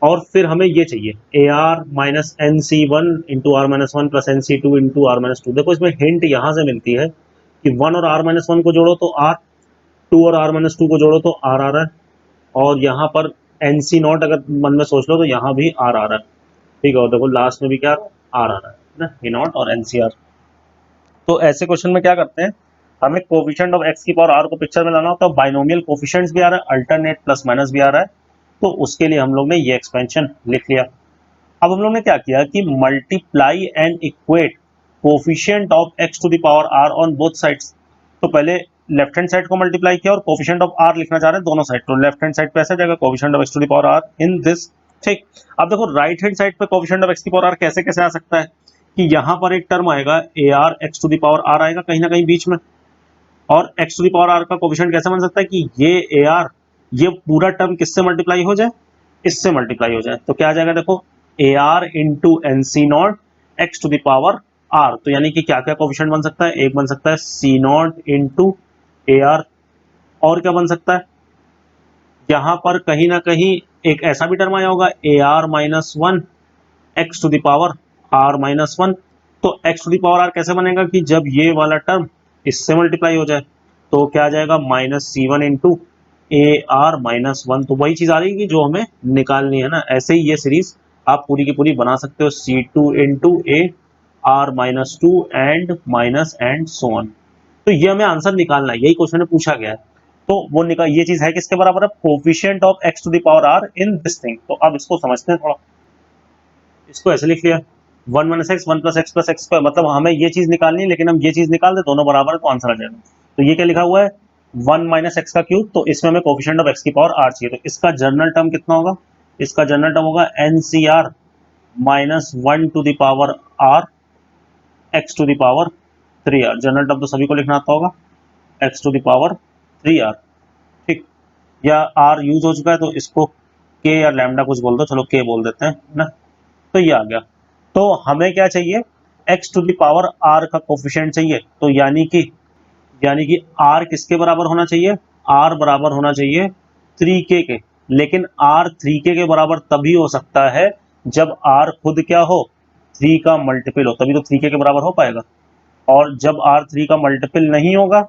[SPEAKER 1] और फिर हमें ये चाहिए A are minus N C one into R minus one plus N C two into R minus two. देखो इसमें हिंट यहाँ से मिलती है कि 1 और आर माइनस वन को जोड़ो तो आर, 2 और आर माइनस टू को जोड़ो तो आर आ रहा है, और यहाँ पर एन सी नॉट अगर मन में सोच लो तो यहाँ भी आर आ रहा है। ठीक है, और देखो लास्ट में भी क्या आर आ रहा है ना, ए नॉट और एन सी आर। तो ऐसे क्वेश्चन में क्या करते हैं, हमें कोफिशिएंट ऑफ एक्स की पावर आर को पिक्चर में लाना होता है। बाइनोमियल कोफिशिएंट्स भी आ रहा है, अल्टरनेट प्लस माइनस भी आ रहा है, तो उसके लिए हम लोग ने ये एक्सपेंशन लिख लिया। अब हम लोग ने क्या किया कि multiply and equate coefficient of x to the power r on both sides. तो पहले लेफ्ट हैंड साइड को मल्टीप्लाई किया और कोफिशिएंट ऑफ आर लिखना चाह रहे हैं दोनों साइड, तो लेफ्ट हैंड साइड पे ऐसा जाएगा coefficient of x to the power r in this. ठीक, अब देखो राइट हैंड साइड पे कोफिशिएंट ऑफ एक्स की पावर आर कैसे कैसे आ सकता है कि यहाँ पर एक टर्म आएगा a r x to the power r आएगा कहीं ना कहीं बीच में, और x to the power r का कोफिशिएंट कैसे बन सकता है कि ये ए आर, ये पूरा टर्म किससे मल्टीप्लाई हो जाए, इससे मल्टीप्लाई हो जाए। तो क्या आ जाएगा देखो a r into n C naught x to the power r. तो यानी कि क्या क्या कोफिशिएंट बन सकता है, एक बन सकता है सी नॉट इंटू ए आर, और क्या बन सकता है, यहां पर कहीं ना कहीं एक ऐसा भी टर्म आया होगा A are minus one X to the power R minus one. तो X to the power are कैसे बनेगा कि जब ये वाला टर्म इससे मल्टीप्लाई हो जाए, तो क्या आ जाएगा minus C one into A R minus one. तो वही चीज आ रही है कि जो हमें निकालनी है ना। ऐसे ही ये सीरीज आप पूरी की पूरी बना सकते हो, C two into A R minus two and so on. तो ये हमें आंसर निकालना है, यही क्वेश्चन में पूछा गया है। तो वो निकाल, ये चीज है किसके बराबर है, coefficient of x to the power r in this thing. तो अब इसको समझते हैं थोड़ा, इसको ऐसे लिख लिया 1 minus x 1 plus x square, मतलब हमें ये चीज निकालनी है, लेकिन हम ये चीज निकाल दे दोनों बराबर है तो आंसर आ जाएगा। तो ये क्या लिखा हुआ है 1 माइनस एक्स का क्यूब, तो इसमें हमें कोफिशिएंट ऑफ एक्स की पावर आर चाहिए, तो इसका जनरल टर्म कितना होगा, इसका जनरल टर्म होगा n C r minus one to the power r x to the power 3r। General term तो सभी को लिखना आता होगा, x to the power 3r। ठीक, या r यूज हो चुका है तो इसको k या लैम्डा कुछ बोल दो, चलो k बोल देते हैं ना। तो ये आ गया। तो हमें क्या चाहिए, x to the power r का कोफिशिएंट चाहिए, तो यानी कि r किसके बराबर होना चाहिए, r बराबर होना चाहिए 3k के। लेकिन r 3k के बराबर तभी हो सकता है जब r खुद क्या हो, 3 का मल्टीपल हो, तभी तो 3k के बराबर हो पाएगा। और जब r 3 का मल्टीपल नहीं होगा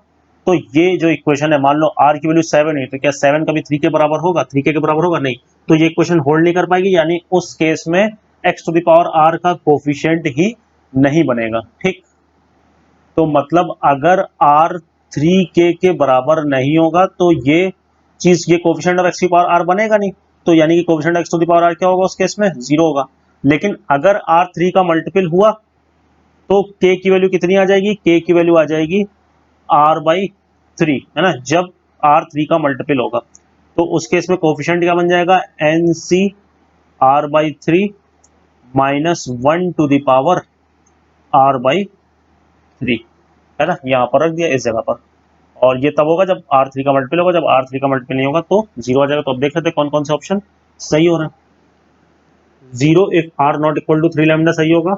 [SPEAKER 1] तो ये जो इक्वेशन है, मान लो r की वैल्यू 7 है, तो क्या 7 कभी 3 के बराबर होगा, 3k के बराबर होगा, नहीं। तो ये इक्वेशन होल्ड नहीं कर पाएगी, यानी उस केस में x to the power r का कोफिशिएंट ही नहीं बनेगा। ठीक, तो मतलब अगर r 3k के बराबर नहीं होगा तो ये चीज, ये कोफिशिएंट ऑफ x की पावर r बनेगा नहीं, तो यानी कि coefficient x to the power r क्या होगा उस केस में, 0 होगा। लेकिन अगर r 3 का मल्टीपल हुआ तो k की वैल्यू कितनी आ जाएगी, k की वैल्यू आ जाएगी r बाई 3, है ना, जब r 3 का मल्टीपल होगा। तो उस केस में कोफिशिएंट क्या बन जाएगा, n C are by 3 minus one to the power r by 3, है ना, यहाँ पर रख दिया इस जगह पर। और ये तब होगा जब r3 का मल्टीपल होगा, जब r3 का मल्टीपल नहीं होगा तो 0 आ जाएगा। तो अब देख लेते हैं कौन कौन से ऑप्शन सही हो रहा है। 0 if r not equal to 3 lambda सही होगा,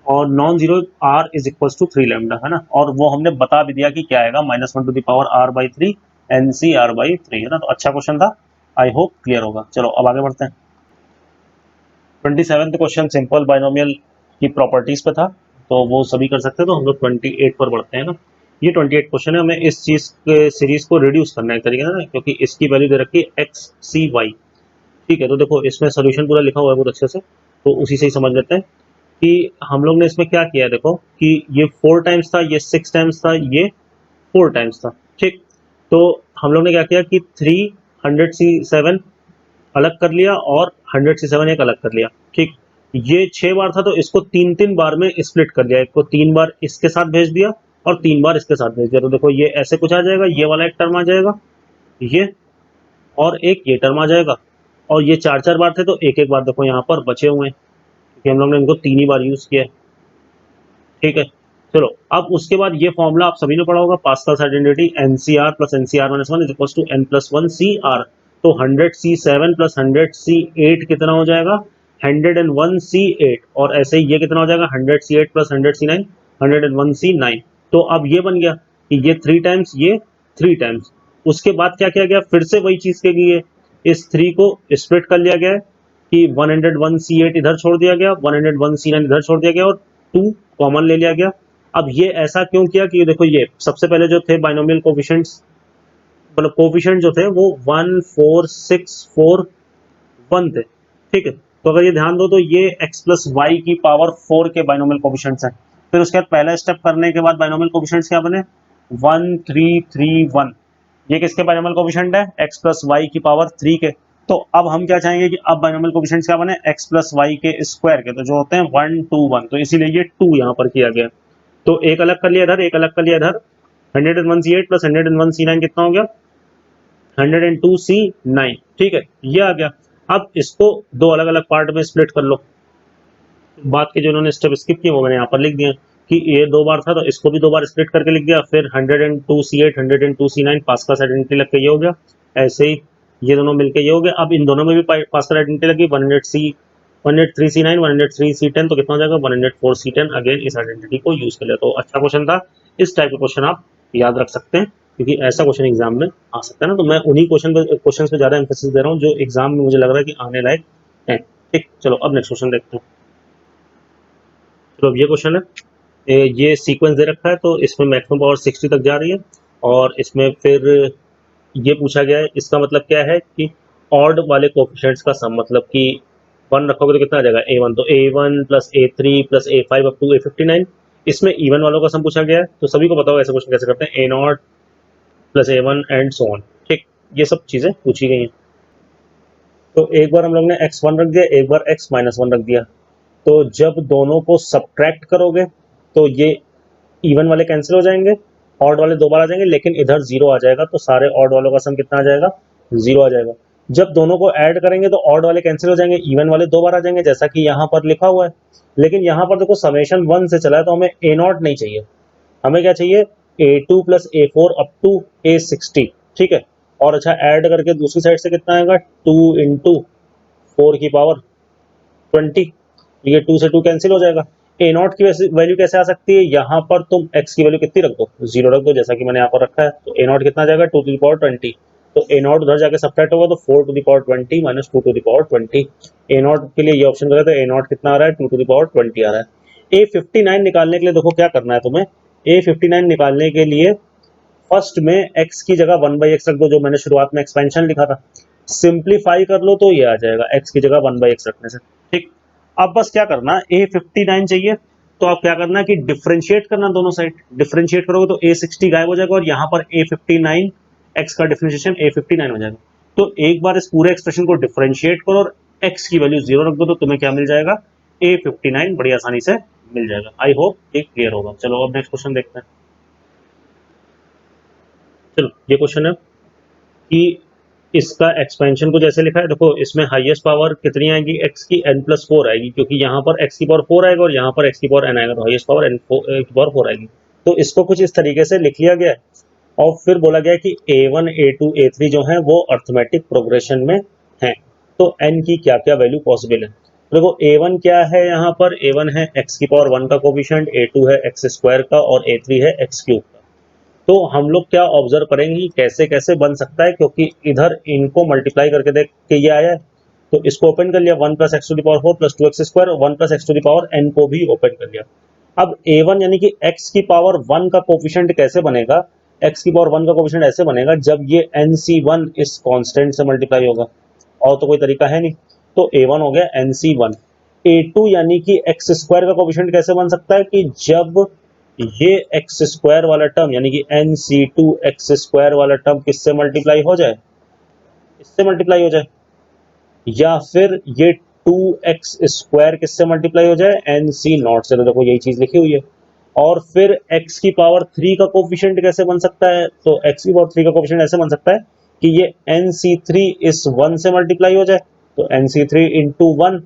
[SPEAKER 1] और non zero r is equal to 3 lambda, है ना। और वो हमने बता भी दिया कि क्या आएगा, minus one to the power r by 3 N C are by 3, है ना। तो अच्छा क्वेश्चन था, आई होप क्लियर होगा। चलो अब आगे बढ़ते हैं। 27th क्वेश्चन सिंपल बाइनोमियल की प्रॉपर्टीज पे था, तो वो सभी कर सकते हैं, तो हम लोग 28 पर बढ़ते हैं ना। ये 28 क्वेश्चन है, हमें इस चीज के सीरीज को रिड्यूस करना है एक तरीके से ना, क्योंकि इसकी वैल्यू दे रखी है एक्स सी वाई। ठीक है, तो देखो इसमें सोल्यूशन पूरा लिखा हुआ है बहुत अच्छे से, तो उसी से ही समझ लेते हैं कि हम लोग ने इसमें क्या किया है। देखो कि ये 4 टाइम्स था, ये 6 टाइम्स था, ये 4 टाइम्स था। ठीक, तो हम लोग ने क्या किया कि 300C7 अलग कर लिया और 100C7 एक अलग कर लिया। ठीक, ये 6 बार था तो इसको 3-3 बार में स्प्लिट कर दिया, एक को 3 बार इसके साथ भेज दिया और 3 बार इसके साथ भेज दिया। तो देखो ये ऐसे कुछ आ जाएगा, ये वाला एक टर्म आ जाएगा, ये और एक ये टर्म आ जाएगा, और ये 4 बार थे तो एक एक बार देखो यहाँ पर बचे हुए हैं क्योंकि हम लोग ने इनको 3 ही बार यूज किया है। ठीक है, चलो अब उसके बाद ये फॉर्मूला आप सभी ने पढ़ा होगा, Pascal's identity, NCR plus NCR minus one is equal to N plus one C R. तो 100C7 प्लस 100C8 कितना हो जाएगा, 101C8। और ऐसे ही ये कितना हो जाएगा, 100C8 प्लस 100C9, 101C9। तो अब ये बन गया कि ये 3 टाइम्स, ये 3 टाइम्स। उसके बाद क्या किया गया, फिर से वही चीज के लिए इस 3 को स्प्लिट कर लिया गया है कि 101C8 इधर छोड़ दिया गया, 101C9 इधर छोड़ दिया गया और 2 कॉमन ले लिया गया। अब ये ऐसा क्यों किया कि देखो ये सबसे पहले जो थे बाइनोमियल कोफिशिएंट्स, मतलब कोफिशिएंट जो थे वो 1 4 6 4 1 थे। ठीक है, तो अगर ये ध्यान दो तो ये x प्लस वाई की पावर 4 के बाइनोमियल कोफिशिएंट्स हैं। फिर उसके बाद पहला स्टेप करने के बाद बाइनोमियल कोफिशिएंट्स क्या बने, 1 3 3 1। ये किसके बाइनोमियल कोफिशिएंट है, x प्लस वाई की पावर 3 के। तो अब हम क्या चाहेंगे कि अब बाइनोमियल कोफिशिएंट्स क्या बने, x प्लस वाई के स्क्वायर के, तो जो होते हैं 1 2 1। तो इसीलिए ये 2 यहाँ पर किया गया। तो एक अलग कर लिया इधर, एक अलग कर लिया इधर। 101C8 प्लस 101C9 कितना हो गया, 102C9। ठीक है, ये आ गया। अब इसको दो अलग अलग पार्ट में स्प्लिट कर लो। बात के जो इन्होंने स्टेप स्किप किए वो मैंने यहाँ पर लिख दिया कि ये 2 बार था तो इसको भी 2 बार स्प्लिट करके लिख दिया। फिर 102C8 102C9 पास्कल आइडेंटिटी लग के ये हो गया। ऐसे ही ये दोनों मिलके ये हो गया। अब इन दोनों में भी पास्कल आइडेंटिटी लगी, 103C9 103C10, तो कितना हो जाएगा 104C10। अगेन इस आइडेंटिटी को यूज कर लिया। तो अच्छा क्वेश्चन था, इस टाइप के क्वेश्चन आप याद रख सकते हैं क्योंकि ऐसा क्वेश्चन एग्जाम में आ सकता है ना। तो मैं उन्हीं क्वेश्चन पे ज्यादा एम्फेसिस दे रहा हूँ जो एग्जाम में मुझे लग रहा है कि आने लायक है। ठीक, चलो अब नेक्स्ट क्वेश्चन देखते हैं। तो अब ये क्वेश्चन है, ये सीक्वेंस दे रखा है तो इसमें मैक्सिमम पावर 60 तक जा रही है और इसमें फिर ये पूछा गया है, इसका मतलब क्या है कि ऑड वाले कोफिशिएंट्स का सम, मतलब कि 1 रखोगे तो कितना आ जाएगा a1, तो a1 plus a3 plus a5 up to a59। इसमें इवन वालों का सम पूछा गया है तो सभी को पता होगा ऐसे क्वेश्चन कैसे करते हैं, a0 plus a1 and so on. ठीक, ये सब चीजें पूछी गई हैं। तो एक बार हम लोग ने x1 रख दिया, एक बार x माइनस वन रख दिया। तो जब दोनों को सब्ट्रैक्ट करोगे तो ये इवन वाले कैंसिल हो जाएंगे, ऑड वाले 2 बार आ जाएंगे, लेकिन इधर 0 आ जाएगा तो सारे ऑड वालों का सम कितना आ जाएगा, 0 आ जाएगा। जब दोनों को ऐड करेंगे तो ऑड वाले कैंसिल हो जाएंगे, इवन वाले 2 बार आ जाएंगे जैसा कि यहाँ पर लिखा हुआ है। लेकिन यहाँ पर देखो समेशन 1 से चला है तो हमें a0 नहीं चाहिए, हमें क्या चाहिए, a2 plus a4 up to a60। ठीक है, और अच्छा ऐड करके दूसरी साइड से कितना आएगा, 2 इंटू 4 की पावर 20। ये 2 से 2 कैंसिल हो जाएगा। ए नॉट की वैल्यू कैसे आ सकती है, यहाँ पर तुम x की वैल्यू कितनी रख दो, 0 रख दो जैसा कि मैंने यहाँ पर रखा है। तो ए नॉट कितना आ जाएगा, 2 टू द पावर 20। तो ए नॉट उधर जाके सब्ट्रैक्ट होगा तो 4 to the power 20 minus 2 to the power 20। A naught के लिए ये ऑप्शन करें तो ए नॉट कितना आ रहा है, 2 टू द पावर 20 आ रहा है। A59 निकालने के लिए देखो क्या करना है तुम्हें, A59 निकालने के लिए फर्स्ट में x की जगह 1/x रख दो, जो मैंने शुरुआत में एक्सपेंशन लिखा था। सिंप्लीफाई कर लो तो ये आ जाएगा x की जगह 1/x रखने से। ठीक, अब बस क्या करना, A59 चाहिए तो आप क्या करना कि डिफरेंशिएट करना दोनों साइड। डिफरेंशिएट करोगे तो A60 गायब हो जाएगा और यहाँ पर A59 x का डिफरेंशिएशन A59 हो जाएगा। तो एक बार इस पूरे एक्सप्रेशन को डिफरेंशिएट करो और x की वैल्यू 0 रख दो तो तुम्हें क्या मिल जाएगा, A59 बड़ी आसानी से मिल जाएगा। आई होप ये क्लियर होगा। चलो अब नेक्स्ट क्वेश्चन देखते हैं। चलो ये क्वेश्चन है कि इसका एक्सपेंशन को जैसे लिखा है, देखो इसमें हाईएस्ट पावर कितनी आएगी, x की n+4 आएगी, क्योंकि यहाँ पर x की पावर 4 आएगा और यहाँ पर x की पावर n आएगा, तो हाईएस्ट पावर n की पावर 4 आएगी। तो इसको कुछ इस तरीके से लिख लिया गया है और फिर बोला गया कि a1 a2 a3 जो है वो अर्थमेटिक प्रोग्रेशन में है, तो n की क्या क्या वैल्यू पॉसिबल है। देखो a1 क्या है, यहाँ पर a1 है x की पावर 1 का कोफिशिएंट, a2 है x स्क्वायर का और a3 है x क्यूब का। तो हम लोग क्या ऑब्जर्व करेंगे कि कैसे कैसे बन सकता है, क्योंकि इधर इनको मल्टीप्लाई करके देख के ये आया है तो इसको ओपन कर लिया, 1 plus X to the power 4 plus 2x square और 1 plus X to the power n को भी ओपन कर लिया। अब a1 यानी कि x की पावर 1 का कोफिशिएंट कैसे बनेगा, x की पावर 1 का कोफिशिएंट ऐसे बनेगा जब ये nc1 इस कांस्टेंट से मल्टीप्लाई होगा, और तो कोई तरीका है नहीं। तो a1 हो गया nc1। a2 यानी कि x स्क्वायर का कोफिशिएंट कैसे बन सकता है कि जब ये एक्स स्क्वायर वाला टर्म यानी कि nc2 एक्स स्क्वायर वाला टर्म किससे मल्टीप्लाई हो जाए, इससे मल्टीप्लाई हो जाए, या फिर ये 2x स्क्वायर किससे मल्टीप्लाई हो जाए, nc0 से। तो देखो यही चीज लिखी हुई है। और फिर x की पावर 3 का कोफिशिएंट कैसे बन सकता है, तो x की पावर 3 का कोफिशिएंट ऐसे बन सकता है कि ये nc3 इस 1 से मल्टीप्लाई हो जाए, तो NC3 इंटू 1,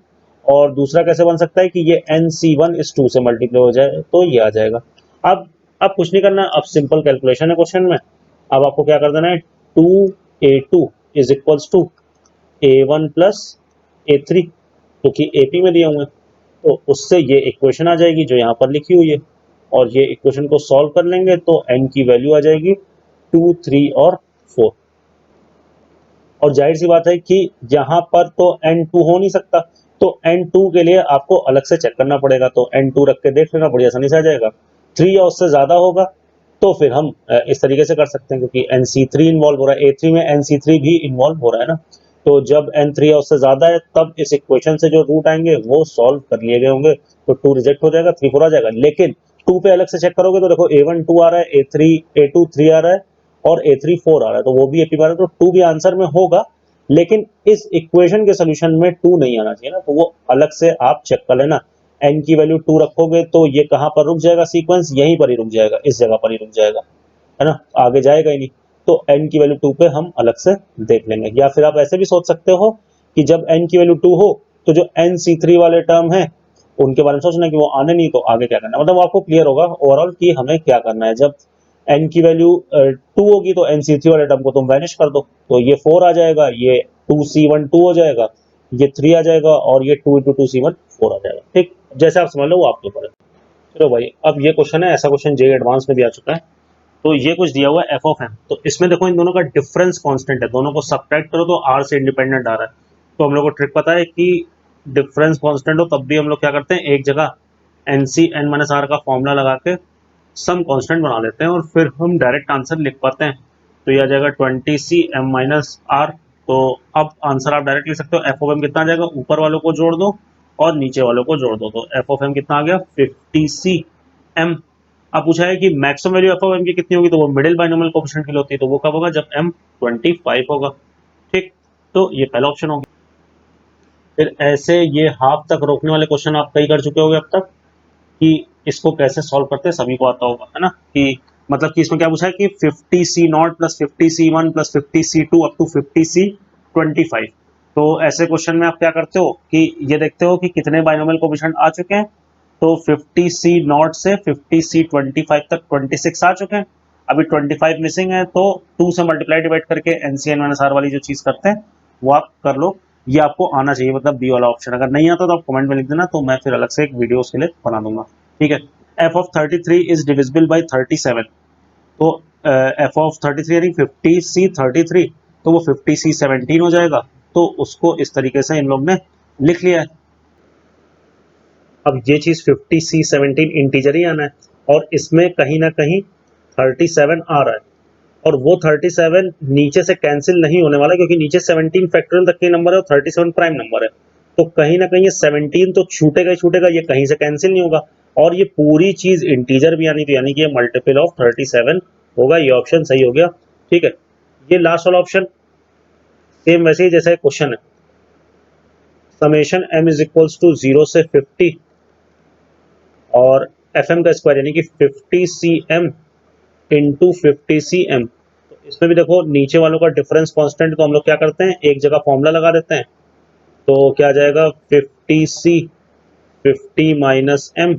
[SPEAKER 1] और दूसरा कैसे बन सकता है कि ये NC1 इस 2 से मल्टीप्लाई हो जाए तो ये आ जाएगा। अब कुछ नहीं करना, अब सिंपल कैलकुलेशन है क्वेश्चन में। अब आपको क्या कर देना है, 2A2 is equals to A1 plus A3, क्योंकि AP में दिए हुए हैं, तो उससे ये इक्वेशन आ जाएगी जो यहाँ पर लिखी हुई है, और ये इक्वेशन को सॉल्व कर लेंगे तो n की वैल्यू आ जाएगी 2, 3 और 4। और जाहिर सी बात है कि यहाँ पर तो N2 हो नहीं सकता, तो N2 के लिए आपको अलग से चेक करना पड़ेगा, तो N2 रख के देख लेना, बड़ी आसानी से आ जाएगा। 3 या उससे ज़्यादा होगा तो फिर हम इस तरीके से कर सकते हैं, क्योंकि NC3 इन्वॉल्व हो रहा है, A3 में NC3 भी इन्वॉल्व हो रहा है ना, तो जब N3 या उससे ज़्यादा है तब इस इक्वेशन से जो रूट आएंगे वो सॉल्व कर लिए गए होंगे, तो 2 रिजेक्ट हो जाएगा, 3 4 आ जाएगा। लेकिन 2 पे अलग से चेक करोगे तो देखो A1 2 आ रहा है, A2 3 आ रहा है, और A3 4 आ रहा है, तो वो भी AP आ रहा है, तो 2 भी आंसर में होगा। लेकिन इस इक्वेशन के सोल्यूशन में 2 नहीं आना चाहिए ना, तो वो अलग से आप चेक कर लेना। n की वैल्यू 2 रखोगे तो ये कहाँ पर रुक जाएगा, सीक्वेंस यहीं पर ही रुक जाएगा, इस जगह पर ही रुक जाएगा, है ना, आगे जाएगा ही नहीं। तो n की वैल्यू 2 पे हम अलग से देख लेंगे। या फिर आप ऐसे भी सोच सकते हो कि जब n की वैल्यू 2 हो तो जो NC3 वाले टर्म है उनके बारे में सोचना कि वो आने नहीं, तो आगे क्या करना है, मतलब आपको क्लियर होगा ओवरऑल कि हमें क्या करना है। जब n की वैल्यू 2 होगी तो NC3 वाले टर्म को तुम वैनिश कर दो, तो ये 4 आ जाएगा, ये 2C1 2 हो जाएगा, ये 3 आ जाएगा, और ये 2 इंटू 2C1 4 आ जाएगा। ठीक, जैसे आप समझ लो वो आपके ऊपर है। चलो भाई, अब ये क्वेश्चन है, ऐसा क्वेश्चन जेईई एडवांस में भी आ चुका है। तो ये कुछ दिया हुआ है f(m), तो इसमें देखो इन दोनों का डिफरेंस कांस्टेंट है, दोनों को सब्ट्रैक्ट करो तो r से इंडिपेंडेंट आ रहा है। तो हम लोग को ट्रिक पता है कि डिफरेंस कांस्टेंट हो तब भी हम लोग क्या करते हैं, एक जगह NC(n-r) का फॉर्मूला लगा के सम कांस्टेंट बना लेते हैं, और फिर हम डायरेक्ट आंसर लिख पाते हैं। तो ये आ जाएगा 20C(m-r). तो अब आंसर आप डायरेक्ट लिख सकते हो, f(m) कितना आ जाएगा, ऊपर वालों को जोड़ दो और नीचे वालों को जोड़ दो, तो f(m) कितना आ गया 50C(m). अब पूछा है कि मैक्सिमम वैल्यू f(m) की कितनी होगी, तो वो मिडिल बाइनोमियल कोएफिशिएंट के लिए होती है, तो वो कब होगा, जब m 25 होगा। ठीक, तो ये पहला ऑप्शन हो गया। फिर ऐसे ये हाफ तक रोकने वाले क्वेश्चन आप कई कर चुके होंगे अब तक, कि इसको कैसे सॉल्व करते हैं सभी को आता होगा, है ना, कि मतलब कि इसमें क्या पूछा है कि 50C0 plus 50C1 plus 50C2 up to 50C25। तो ऐसे क्वेश्चन में आप क्या करते हो कि ये देखते हो कि कितने बाइनोमियल कोएफिशिएंट आ चुके हैं, तो 50C0 से 50C25 तक 26 आ चुके हैं, अभी 25 मिसिंग है, तो 2 से मल्टीप्लाई डिवाइड करके NC(n-r) वाली जो चीज करते हैं वो आप कर लो। ये आपको आना चाहिए, मतलब बी वाला ऑप्शन। अगर नहीं आता तो आप कमेंट में लिख देना, तो मैं फिर अलग से एक वीडियो उसके लिए बना दूंगा। ठीक है, f(33) इज डिविजिबल बाई 37। तो f(33) यानी 50C33, तो वो 50C17 हो जाएगा, तो उसको इस तरीके से इन लोग ने लिख लिया है। अब ये चीज 50C17 इंटीजर ही आना है, और इसमें कहीं ना कहीं 37 आ रहा है, और वो 37 नीचे से कैंसिल नहीं होने वाला, क्योंकि नीचे 17 फैक्टोरियल तक के नंबर है और 37 प्राइम नंबर है, तो कहीं ना कहीं ये 17 तो छूटेगा ही छूटेगा, ये कहीं से कैंसिल नहीं होगा, और ये पूरी चीज इंटीजर भी आनी, तो यानी कि ये मल्टीपल ऑफ 37 होगा, ये ऑप्शन सही हो गया। ठीक है, ये लास्ट वाला ऑप्शन सेम वैसे ही जैसे क्वेश्चन है, summation m is equals to 0 से 50 और fm का स्क्वायर यानी कि 50cm इंटू 50cm। तो इसमें भी देखो नीचे वालों का डिफरेंस कांस्टेंट, तो हम लोग क्या करते हैं, एक जगह फॉर्मूला लगा देते हैं, तो क्या जाएगा 50c 50 minus m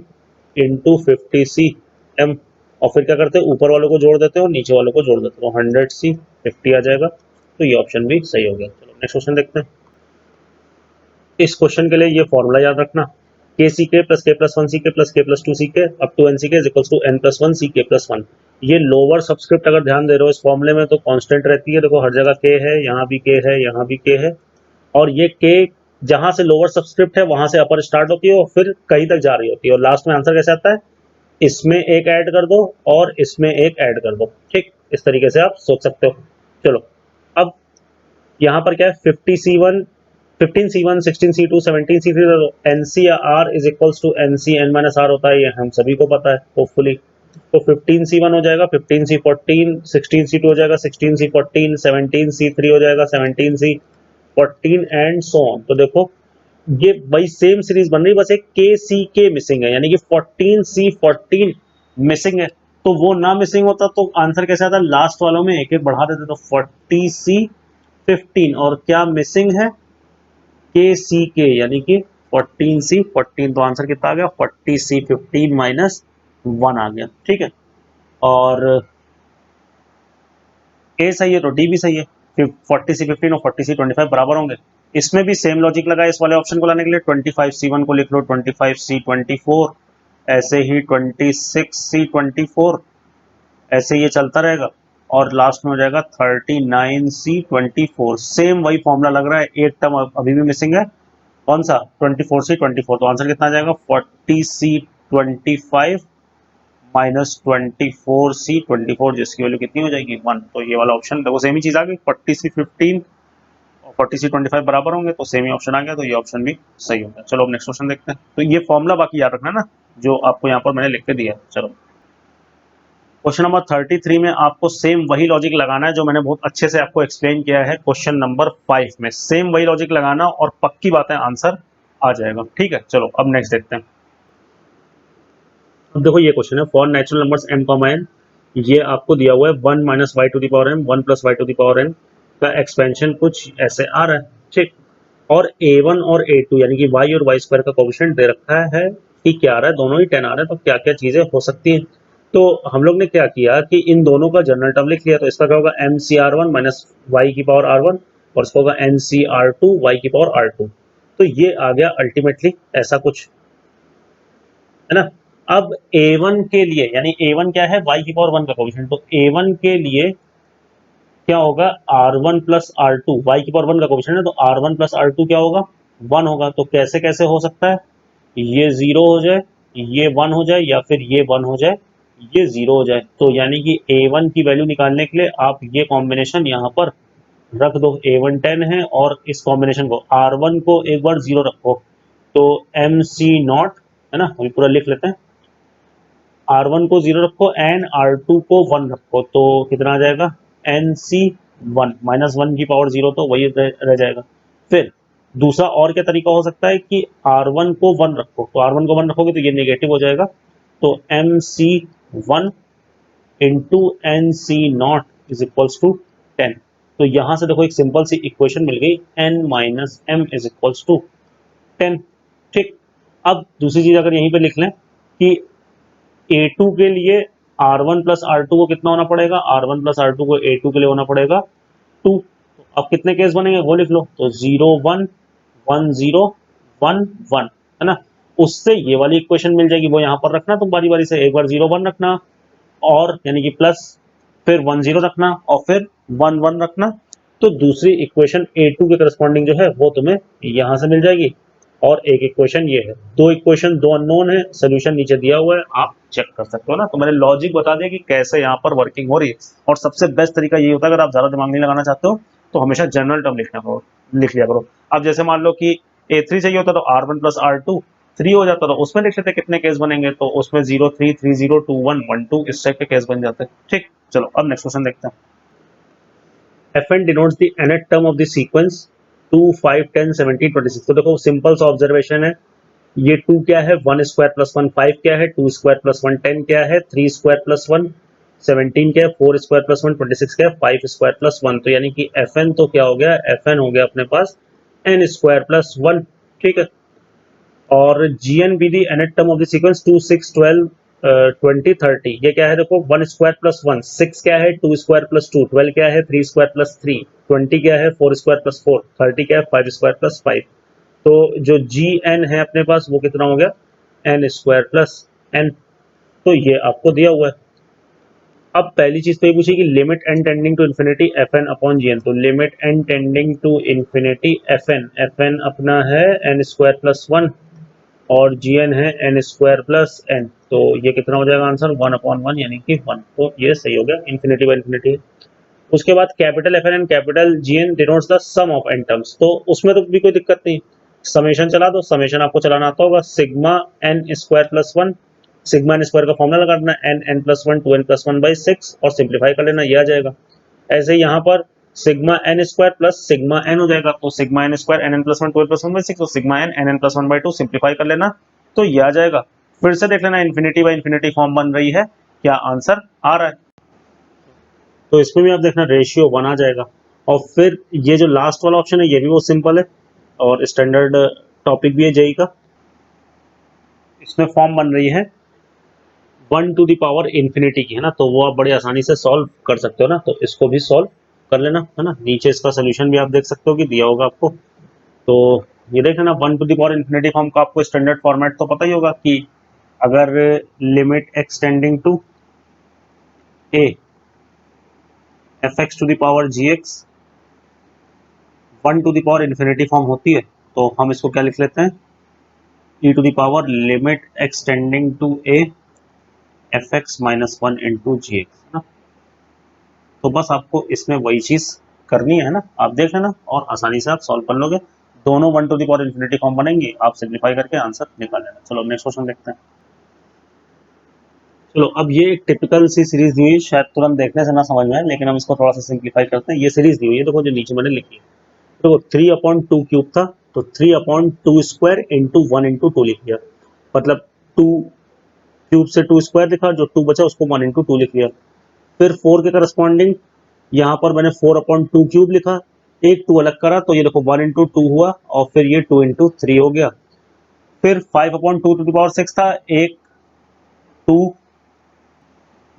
[SPEAKER 1] into 50cm, और फिर क्या करते हैं, ऊपर वालों को जोड़ देते हैं और नीचे वालों को जोड़ देते हैं, तो 100c 50 आ जाएगा, तो ये ऑप्शन भी सही हो गया। चलो नेक्स्ट क्वेश्चन देखते हैं। इस क्वेश्चन के लिए ये फॉर्मूला याद रखना, के सी के प्लस के plus one C K plus के प्लस टू सी के up to N C K equals to N plus one C K plus one. ये लोअर सबस्क्रिप्ट अगर ध्यान दे रहे हो इस फॉर्मूले में तो कांस्टेंट रहती है, देखो हर जगह के है, यहाँ भी के है, यहाँ भी के है, और ये के जहां से लोअर सबस्क्रिप्ट है वहां से अपर स्टार्ट होती है और फिर कहीं तक जा रही होती है, और लास्ट में आंसर कैसे आता है, इसमें एक ऐड कर दो और इसमें एक ऐड कर दो। ठीक, इस तरीके से आप सोच सकते हो। चलो, अब यहाँ पर क्या है, 50C1 15C1 16C2 17C3, NC या R is equals to NC(n-r) होता है, ये हम सभी को पता है होपफुली। तो 15C1 हो जाएगा 15C14, 16C2 हो जाएगा 16C14, 17C3 हो जाएगा 17C14 एंड सो ऑन। तो देखो ये वही सेम सीरीज बन रही है, बस एक KCK मिसिंग है, यानी कि 14C14 मिसिंग है। तो वो ना मिसिंग होता तो आंसर कैसे आता, लास्ट वालों में एक एक बढ़ा देते, तो 40C15, और क्या मिसिंग है, के यानी कि 14C 14, तो आंसर कितना आ गया 40C 15 माइनस 1 आ गया। ठीक है, और ए सही है तो डी भी सही है। 40C 15 और 40C 25 बराबर होंगे। इसमें भी सेम लॉजिक लगा इस वाले ऑप्शन को लाने के लिए। 25C1 को लिख लो 25C 24, ऐसे ही 26C 24, ऐसे ये चलता रहेगा और लास्ट में हो जाएगा 39C 24। सेम वही फॉर्मूला लग रहा है, एक टर्म अभी भी मिसिंग है, कौन सा 24C 24। तो आंसर कितना आ जाएगा 40C 25 माइनस 24C 24, जिसकी वैल्यू कितनी हो जाएगी 1। तो ये वाला ऑप्शन देखो सेम ही चीज आ गई, 40C 15 और 40C 25 बराबर होंगे तो सेम ही ऑप्शन आ गया, तो ये ऑप्शन भी सही हो गया। चलो अब नेक्स्ट क्वेश्चन देखते हैं। तो ये फॉर्मूला बाकी याद रखना ना, जो आपको यहाँ पर मैंने लिख के दिया है। चलो क्वेश्चन नंबर 33 में आपको सेम वही लॉजिक लगाना है जो मैंने बहुत अच्छे से आपको एक्सप्लेन किया है क्वेश्चन नंबर 5 में। सेम वही लॉजिक लगाना और पक्की बात है आंसर आ जाएगा। ठीक है, चलो अब नेक्स्ट देखते हैं। अब देखो ये क्वेश्चन है, for natural numbers m, n, ये आपको दिया हुआ है 1 minus Y to the power m 1 plus Y to the power n का एक्सपेंशन कुछ ऐसे आ रहा है। ठीक, और a1 और a2 यानी कि y और y स्क्वायर का कोएफिशिएंट दे रखा है कि क्या आ रहा है, दोनों ही 10 आ रहा है, तो क्या क्या चीजें हो सकती हैं। तो हम लोग ने क्या किया कि इन दोनों का जनरल टर्म लिख लिया। तो इसका क्या होगा mcr1 माइनस वाई की पावर r1 और इसका होगा mcr2 वाई की पावर r2। तो ये आ गया अल्टीमेटली ऐसा कुछ, है ना। अब a1 के लिए यानी a1 क्या है y की पावर 1 का कोएफिशिएंट, तो a1 के लिए क्या होगा r1 प्लस r2 y की पावर 1 का कोएफिशिएंट है, तो r1 प्लस r2 क्या होगा 1 होगा। तो कैसे कैसे हो सकता है, ये 0 हो जाए, ये 1 हो जाए, या फिर ये 1 हो जाए, ये 0 हो जाए। तो यानी कि a1 की वैल्यू निकालने के लिए आप ये कॉम्बिनेशन यहाँ पर रख दो। a1 10 है और इस कॉम्बिनेशन को r1 को एक बार 0 रखो तो mc0, है ना, हम पूरा लिख लेते हैं। R1 को 0 रखो एंड R2 को 1 रखो, तो कितना आ जाएगा NC1 माइनस 1 की पावर 0, तो वही रह जाएगा। फिर दूसरा और क्या तरीका हो सकता है कि R1 को 1 रखो, तो R1 को 1 रखोगे तो ये नेगेटिव हो जाएगा, तो MC1 into NC0 is equals to 10। तो यहां से देखो एक सिंपल सी इक्वेशन मिल गई, n minus m is equals to 10। ठीक, अब दूसरी चीज अगर यहीं पे लिख लें कि A2 के लिए R1 प्लस R2 को कितना होना पड़ेगा, R1 प्लस R2 को A2 के लिए होना पड़ेगा 2। तो अब कितने केस बनेंगे वो लिख लो, तो 0 1 1 0 1 1, है ना। उससे ये वाली इक्वेशन मिल जाएगी, वो यहाँ पर रखना तुम बारी बारी से, एक बार 0 1 रखना और यानी कि प्लस, फिर 1 0 रखना और फिर 1 1 रखना। तो दूसरी इक्वेशन A2 के करस्पॉन्डिंग जो है वो तुम्हें यहाँ से मिल जाएगी। और एक इक्वेशन ये है, दो इक्वेशन दो अननोन है, सोल्यूशन नीचे दिया हुआ है, आप चेक कर सकते हो ना। तो मैंने लॉजिक बता दिया कि कैसे यहाँ पर वर्किंग हो रही है। और सबसे बेस्ट तरीका ये होता है, अगर आप ज्यादा दिमाग नहीं लगाना चाहते हो तो हमेशा जनरल टर्म लिख लिया करो। अब जैसे मान लो कि A3 चाहिए होता तो R1 प्लस R2 3 हो जाता, तो उसमें लिख लेते कितने केस बनेंगे, तो उसमें 0 3 3 0 2 1 1 2 इस टाइप के केस बन जाते हैं। ठीक, चलो अब नेक्स्ट क्वेश्चन देखते हैं। Fn denotes the nth term of the sequence 2 5 10 17 26। तो देखो सिंपल सा ऑब्जर्वेशन है, ये 2 क्या है 1 स्क्वायर प्लस 1 5 क्या है 2 स्क्वायर प्लस 1 10 क्या है 3 स्क्वायर प्लस 1 17 क्या है 4 स्क्वायर प्लस 1 26 क्या है 5 स्क्वायर प्लस 1। तो यानी कि Fn तो क्या हो गया, Fn हो गया अपने पास n स्क्वायर प्लस 1। ठीक है, और GN be the nth term of the sequence 2 6 12 20 30। ये क्या है देखो 1 स्क्वायर प्लस 1 6 क्या है 2 स्क्वायर प्लस 2 12 क्या है 3 स्क्वायर प्लस 3 20 क्या है 4 स्क्वायर प्लस 4 30 क्या है 5 स्क्वायर प्लस 5। तो जो GN है अपने पास वो कितना हो गया n स्क्वायर प्लस n। तो ये आपको दिया हुआ है। अब पहली चीज तो ये पूछी कि limit n tending to infinity Fn upon GN। तो limit n tending to infinity Fn अपना है n स्क्वायर प्लस 1 और GN है n स्क्वायर प्लस n। तो ये कितना हो जाएगा आंसर 1 अपॉन 1 यानी कि 1। तो ये सही हो गया, इन्फिनिटी बाय इन्फिनिटी। उसके बाद capital Fn and capital GN denotes the sum of n terms. तो उसमें तो भी कोई दिक्कत नहीं, समेशन चला दो, समेशन आपको चलाना आता होगा, sigma n square plus 1, sigma n square का फॉर्मूला लगा देना n plus 1 2n plus 1 by 6 और सिंप्लीफाई कर लेना, ये आ जाएगा। ऐसे ही यहाँ पर sigma n square plus sigma n हो जाएगा, तो sigma n square n plus 1 2n plus 1 by 6, तो sigma n plus 1 by 2 simplify कर लेना, तो ये आ जाएगा। फिर से देख लेना इन्फिनिटी बाई इन्फिनिटी फॉर्म बन रही है, क्या आंसर आ रहा है। तो इसमें भी आप देखना रेशियो 1 आ जाएगा। और फिर ये जो लास्ट वाला ऑप्शन है ये भी बहुत सिंपल है, और स्टैंडर्ड टॉपिक भी है जेई का। इसमें फॉर्म बन रही है 1 टू द पावर इन्फिनिटी की, है ना, तो वो आप बड़ी आसानी से सॉल्व कर सकते हो ना, तो इसको भी सॉल्व कर लेना, है ना। नीचे इसका सोल्यूशन भी आप देख सकते हो कि दिया होगा आपको। तो ये देख लेना 1 to the power infinity form का आपको स्टैंडर्ड फॉर्मेट तो पता ही होगा कि अगर limit x tending to A F X to the power G X 1 to the power infinity form होती है, तो हम इसको क्या लिख लेते हैं, e to the power limit x tending to A F X minus one into G X, है ना। तो बस आपको इसमें वही चीज करनी है ना, आप देख लेना और आसानी से आप सॉल्व कर लोगे। दोनों 1 to the power infinity form बनेंगे, आप सिंप्लीफाई करके आंसर निकाल लेना। चलो नेक्स्ट क्वेश्चन देखते हैं। चलो अब ये एक टिपिकल सी सीरीज दी हुई है, शायद तुरंत देखने से ना समझ में आए, लेकिन हम इसको थोड़ा सा सिंप्लीफाई करते हैं। ये सीरीज दी हुई है, देखो जो नीचे मैंने लिखी है, तो 3/2 क्यूब था, तो 3/2 स्क्वायर इंटू 1/2 लिख दिया, मतलब 2 क्यूब से 2 स्क्वायर लिखा, जो 2 बचा उसको 1/2 लिख लिया। फिर 4 के करस्पॉन्डिंग यहाँ पर मैंने 4/2 क्यूब लिखा, एक 2 अलग करा, तो ये देखो 1/2 हुआ, और फिर ये 2/3 हो गया। फिर 5/2 टू द पावर 6 था, एक 2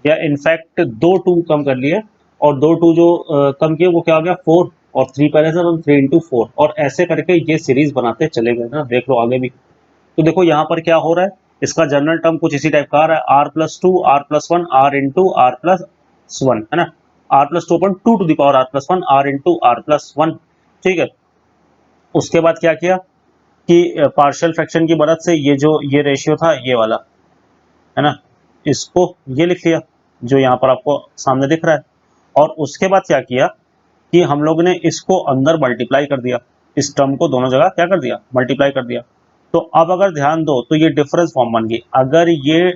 [SPEAKER 1] या इनफैक्ट 2 कम कर लिए, और 2 जो कम किए वो क्या हो गया 4, और 3 पहले से, तो 3/4, और ऐसे करके ये सीरीज बनाते चले गए ना। देख लो आगे भी, तो देखो यहाँ पर क्या हो रहा है, इसका जनरल टर्म कुछ इसी टाइप का आ रहा है, r+2 r+1 r/r+1, है ना, r+2/2 to the power r+1 r/r+1, ठीक है। उसके बाद क्या किया कि पार्शियल फ्रैक्शन की मदद से ये जो ये रेशियो था ये वाला, है ना, इसको ये लिख लिया जो यहाँ पर आपको सामने दिख रहा है। और उसके बाद क्या किया कि हम लोग ने इसको अंदर मल्टीप्लाई कर दिया, इस टर्म को दोनों जगह क्या कर दिया, मल्टीप्लाई कर दिया। तो अब अगर ध्यान दो तो ये डिफरेंस फॉर्म बन गई, अगर ये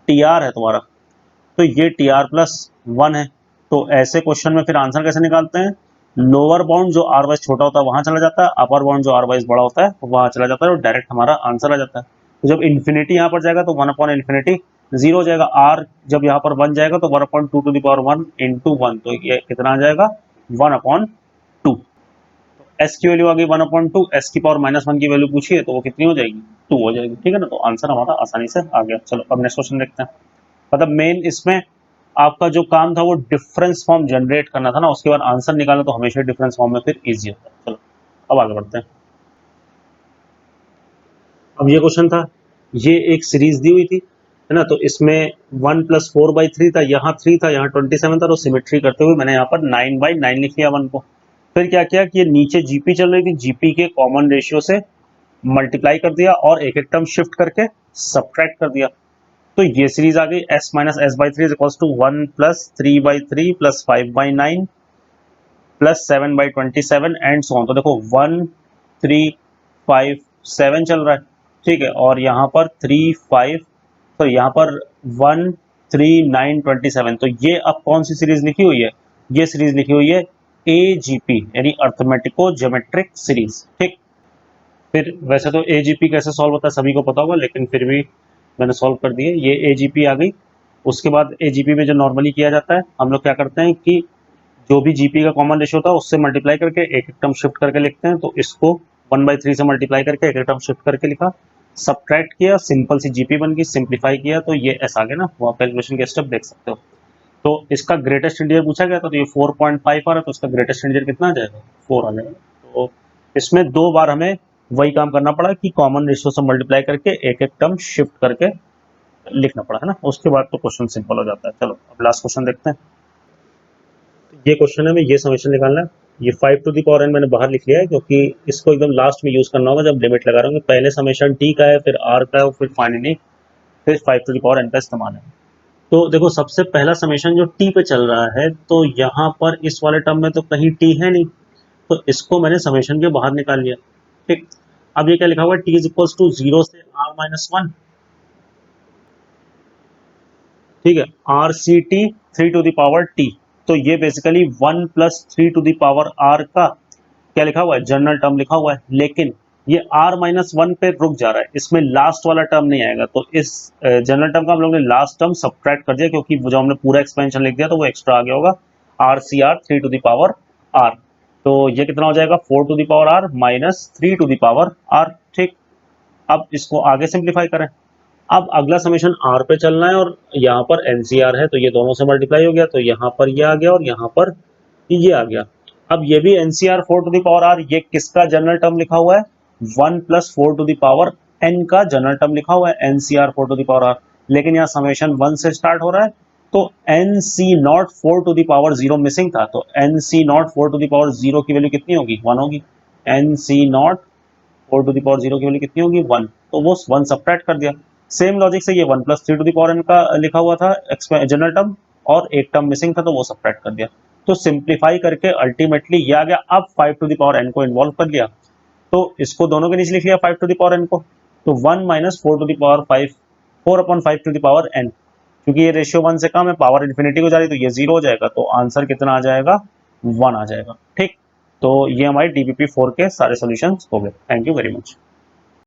[SPEAKER 1] टी आर है तुम्हारा तो ये टी आर प्लस वन है। तो ऐसे क्वेश्चन में फिर आंसर कैसे निकालते हैं, लोअर बाउंड जो आर वाइज छोटा होता है वहां चला जाता है, अपर बाउंड जो आर वाइज बड़ा होता है वहां चला जाता है, और डायरेक्ट हमारा आंसर आ जाता है। तो जब इन्फिनिटी यहाँ पर जाएगा तो 1/इन्फिनिटी 0 हो जाएगा, आर जब यहाँ पर 1 जाएगा तो 1/2 टू द पावर 1 इंटू 1, तो ये कितना आ जाएगा 1/2। एस की वैल्यू आ गई 1/2, एस की पावर -1 की वैल्यू पूछी है तो वो कितनी हो जाएगी 2 हो जाएगी, ठीक है ना। तो आंसर हमारा आसानी से आ गया। चलो अब नेक्स्ट क्वेश्चन देखते हैं। मतलब मेन इसमें आपका जो काम था वो डिफरेंस फॉर्म जनरेट करना था ना, उसके बाद आंसर निकालना तो हमेशा डिफरेंस फॉर्म में फिर इजी होता है। चलो अब आगे बढ़ते हैं। अब ये क्वेश्चन था, ये एक सीरीज दी हुई थी, है ना, तो इसमें 1+4/3 था, यहाँ 3 था, यहाँ 27 था, तो सिमेट्री करते हुए मैंने यहाँ पर 9/9 लिख लिया 1 को। फिर क्या किया कि ये नीचे जीपी चल रही थी, जीपी के कॉमन रेशियो से मल्टीप्लाई कर दिया और एक एक टर्म शिफ्ट करके सब्ट्रैक्ट कर दिया। तो ये सीरीज आ गई s minus S by three equals to 1+3/3 plus 5/9 plus 7/27 and so on. तो देखो 1 3 5 7 चल रहा है, ठीक है, और यहाँ पर 3 5, तो यहाँ पर 1 3 9 27। तो ये अब कौन सी सीरीज लिखी हुई है, ये सीरीज लिखी हुई है AGP यानी अर्थमेटिको ज्योमेट्रिक सीरीज, ठीक। फिर वैसे तो AGP कैसे सॉल्व होता है सभी को पता होगा, लेकिन फिर भी मैंने सॉल्व कर दिए। ये AGP आ गई। उसके बाद AGP में जो नॉर्मली किया जाता है, हम लोग क्या करते हैं कि जो भी GP का कॉमन रेशियो होता है उससे मल्टीप्लाई करके एक एक टर्म शिफ्ट करके लिखते हैं। तो इसको 1/3 से मल्टीप्लाई करके एक एक टर्म शिफ्ट करके लिखा, सब्ट्रैक्ट किया, सिंपल सी GP बन गई, सिंप्लीफाई किया तो ये S आ गया ना। वो आप कैलकुलेशन के स्टेप देख सकते हो। तो इसका ग्रेटेस्ट इंटीजर पूछा गया था, तो ये 4.5 आ रहा है, तो इसका ग्रेटेस्ट इंटीजर कितना आ जाएगा 4 आ जाएगा। तो इसमें 2 बार हमें वही काम करना पड़ा कि कॉमन रेशियो से मल्टीप्लाई करके एक एक टर्म शिफ्ट करके लिखना पड़ा, है ना। उसके बाद तो क्वेश्चन सिंपल हो जाता है। चलो अब लास्ट क्वेश्चन देखते हैं। ये क्वेश्चन है, हमें ये समेशन निकालना है। ये 5 टू द पावर n मैंने बाहर लिख लिया है क्योंकि इसको एकदम लास्ट में यूज करना होगा जब लिमिट लगा रहे होंगे। पहले समेशन t का है, फिर r का है, फिर फाइनली फिर 5 टू द पावर n का इस्तेमाल है। तो देखो सबसे पहला समेशन जो t पे चल रहा है, तो यहाँ पर इस वाले टर्म में तो कहीं t है नहीं, तो इसको मैंने समेशन के बाहर निकाल लिया, ठीक। अब ये क्या लिखा हुआ है, t इज इक्वल्स टू 0 से r-1, ठीक है, RCT 3 to the power t। तो ये basically 1+3 to the power r का क्या लिखा हुआ है, जनरल टर्म लिखा हुआ है, लेकिन ये r-1 पे रुक जा रहा है, इसमें लास्ट वाला टर्म नहीं आएगा। तो इस जनरल टर्म का हम लोग ने लास्ट टर्म सब्ट्रैक्ट कर दिया, क्योंकि जो हमने पूरा एक्सपेंशन लिख दिया तो वो एक्स्ट्रा आ गया होगा, RCR 3 to the power r। तो ये कितना हो जाएगा 4 to the power R minus 3 to the power R. ठीक, अब इसको आगे सिंप्लीफाई करें। अब अगला समेशन आर पे चलना है और यहाँ पर एनसीआर है, तो ये दोनों से मल्टीप्लाई हो गया, तो यहाँ पर ये आ गया और यहाँ पर ये आ गया। अब ये भी NCR 4 to the power R, ये किसका जनरल टर्म लिखा हुआ है, 1 plus 4 to the power N का जनरल टर्म लिखा हुआ है NCR 4 to the power R, लेकिन यहाँ समेशन 1 से स्टार्ट हो रहा है, तो N C naught 4 to the power 0 missing था, तो N C naught 4 to the power 0 की वैल्यू कितनी होगी, 1 होगी। N C naught 4 to the power 0 की वैल्यू कितनी होगी, 1, तो वो 1 सब्ट्रैक्ट कर दिया। सेम लॉजिक से ये 1 plus 3 to the power N का लिखा हुआ था जनरल टर्म, और एक टर्म मिसिंग था, तो वो सब्ट्रैक्ट कर दिया। तो सिंप्लीफाई करके अल्टीमेटली ये आ गया। अब 5 टू द पावर एन को इन्वॉल्व कर लिया, तो इसको दोनों के नीचे लिख लिया 5 टू द पावर एन को, तो 1 minus 4 to the power 5, 4/5 to the power N, क्योंकि ये रेशियो 1 से कम है, पावर इन्फिनिटी को जा रही, तो ये 0 हो जाएगा, तो आंसर कितना आ जाएगा, 1 आ जाएगा। ठीक, तो ये हमारे DBP 4 के सारे सॉल्यूशंस हो गए। Thank you very much.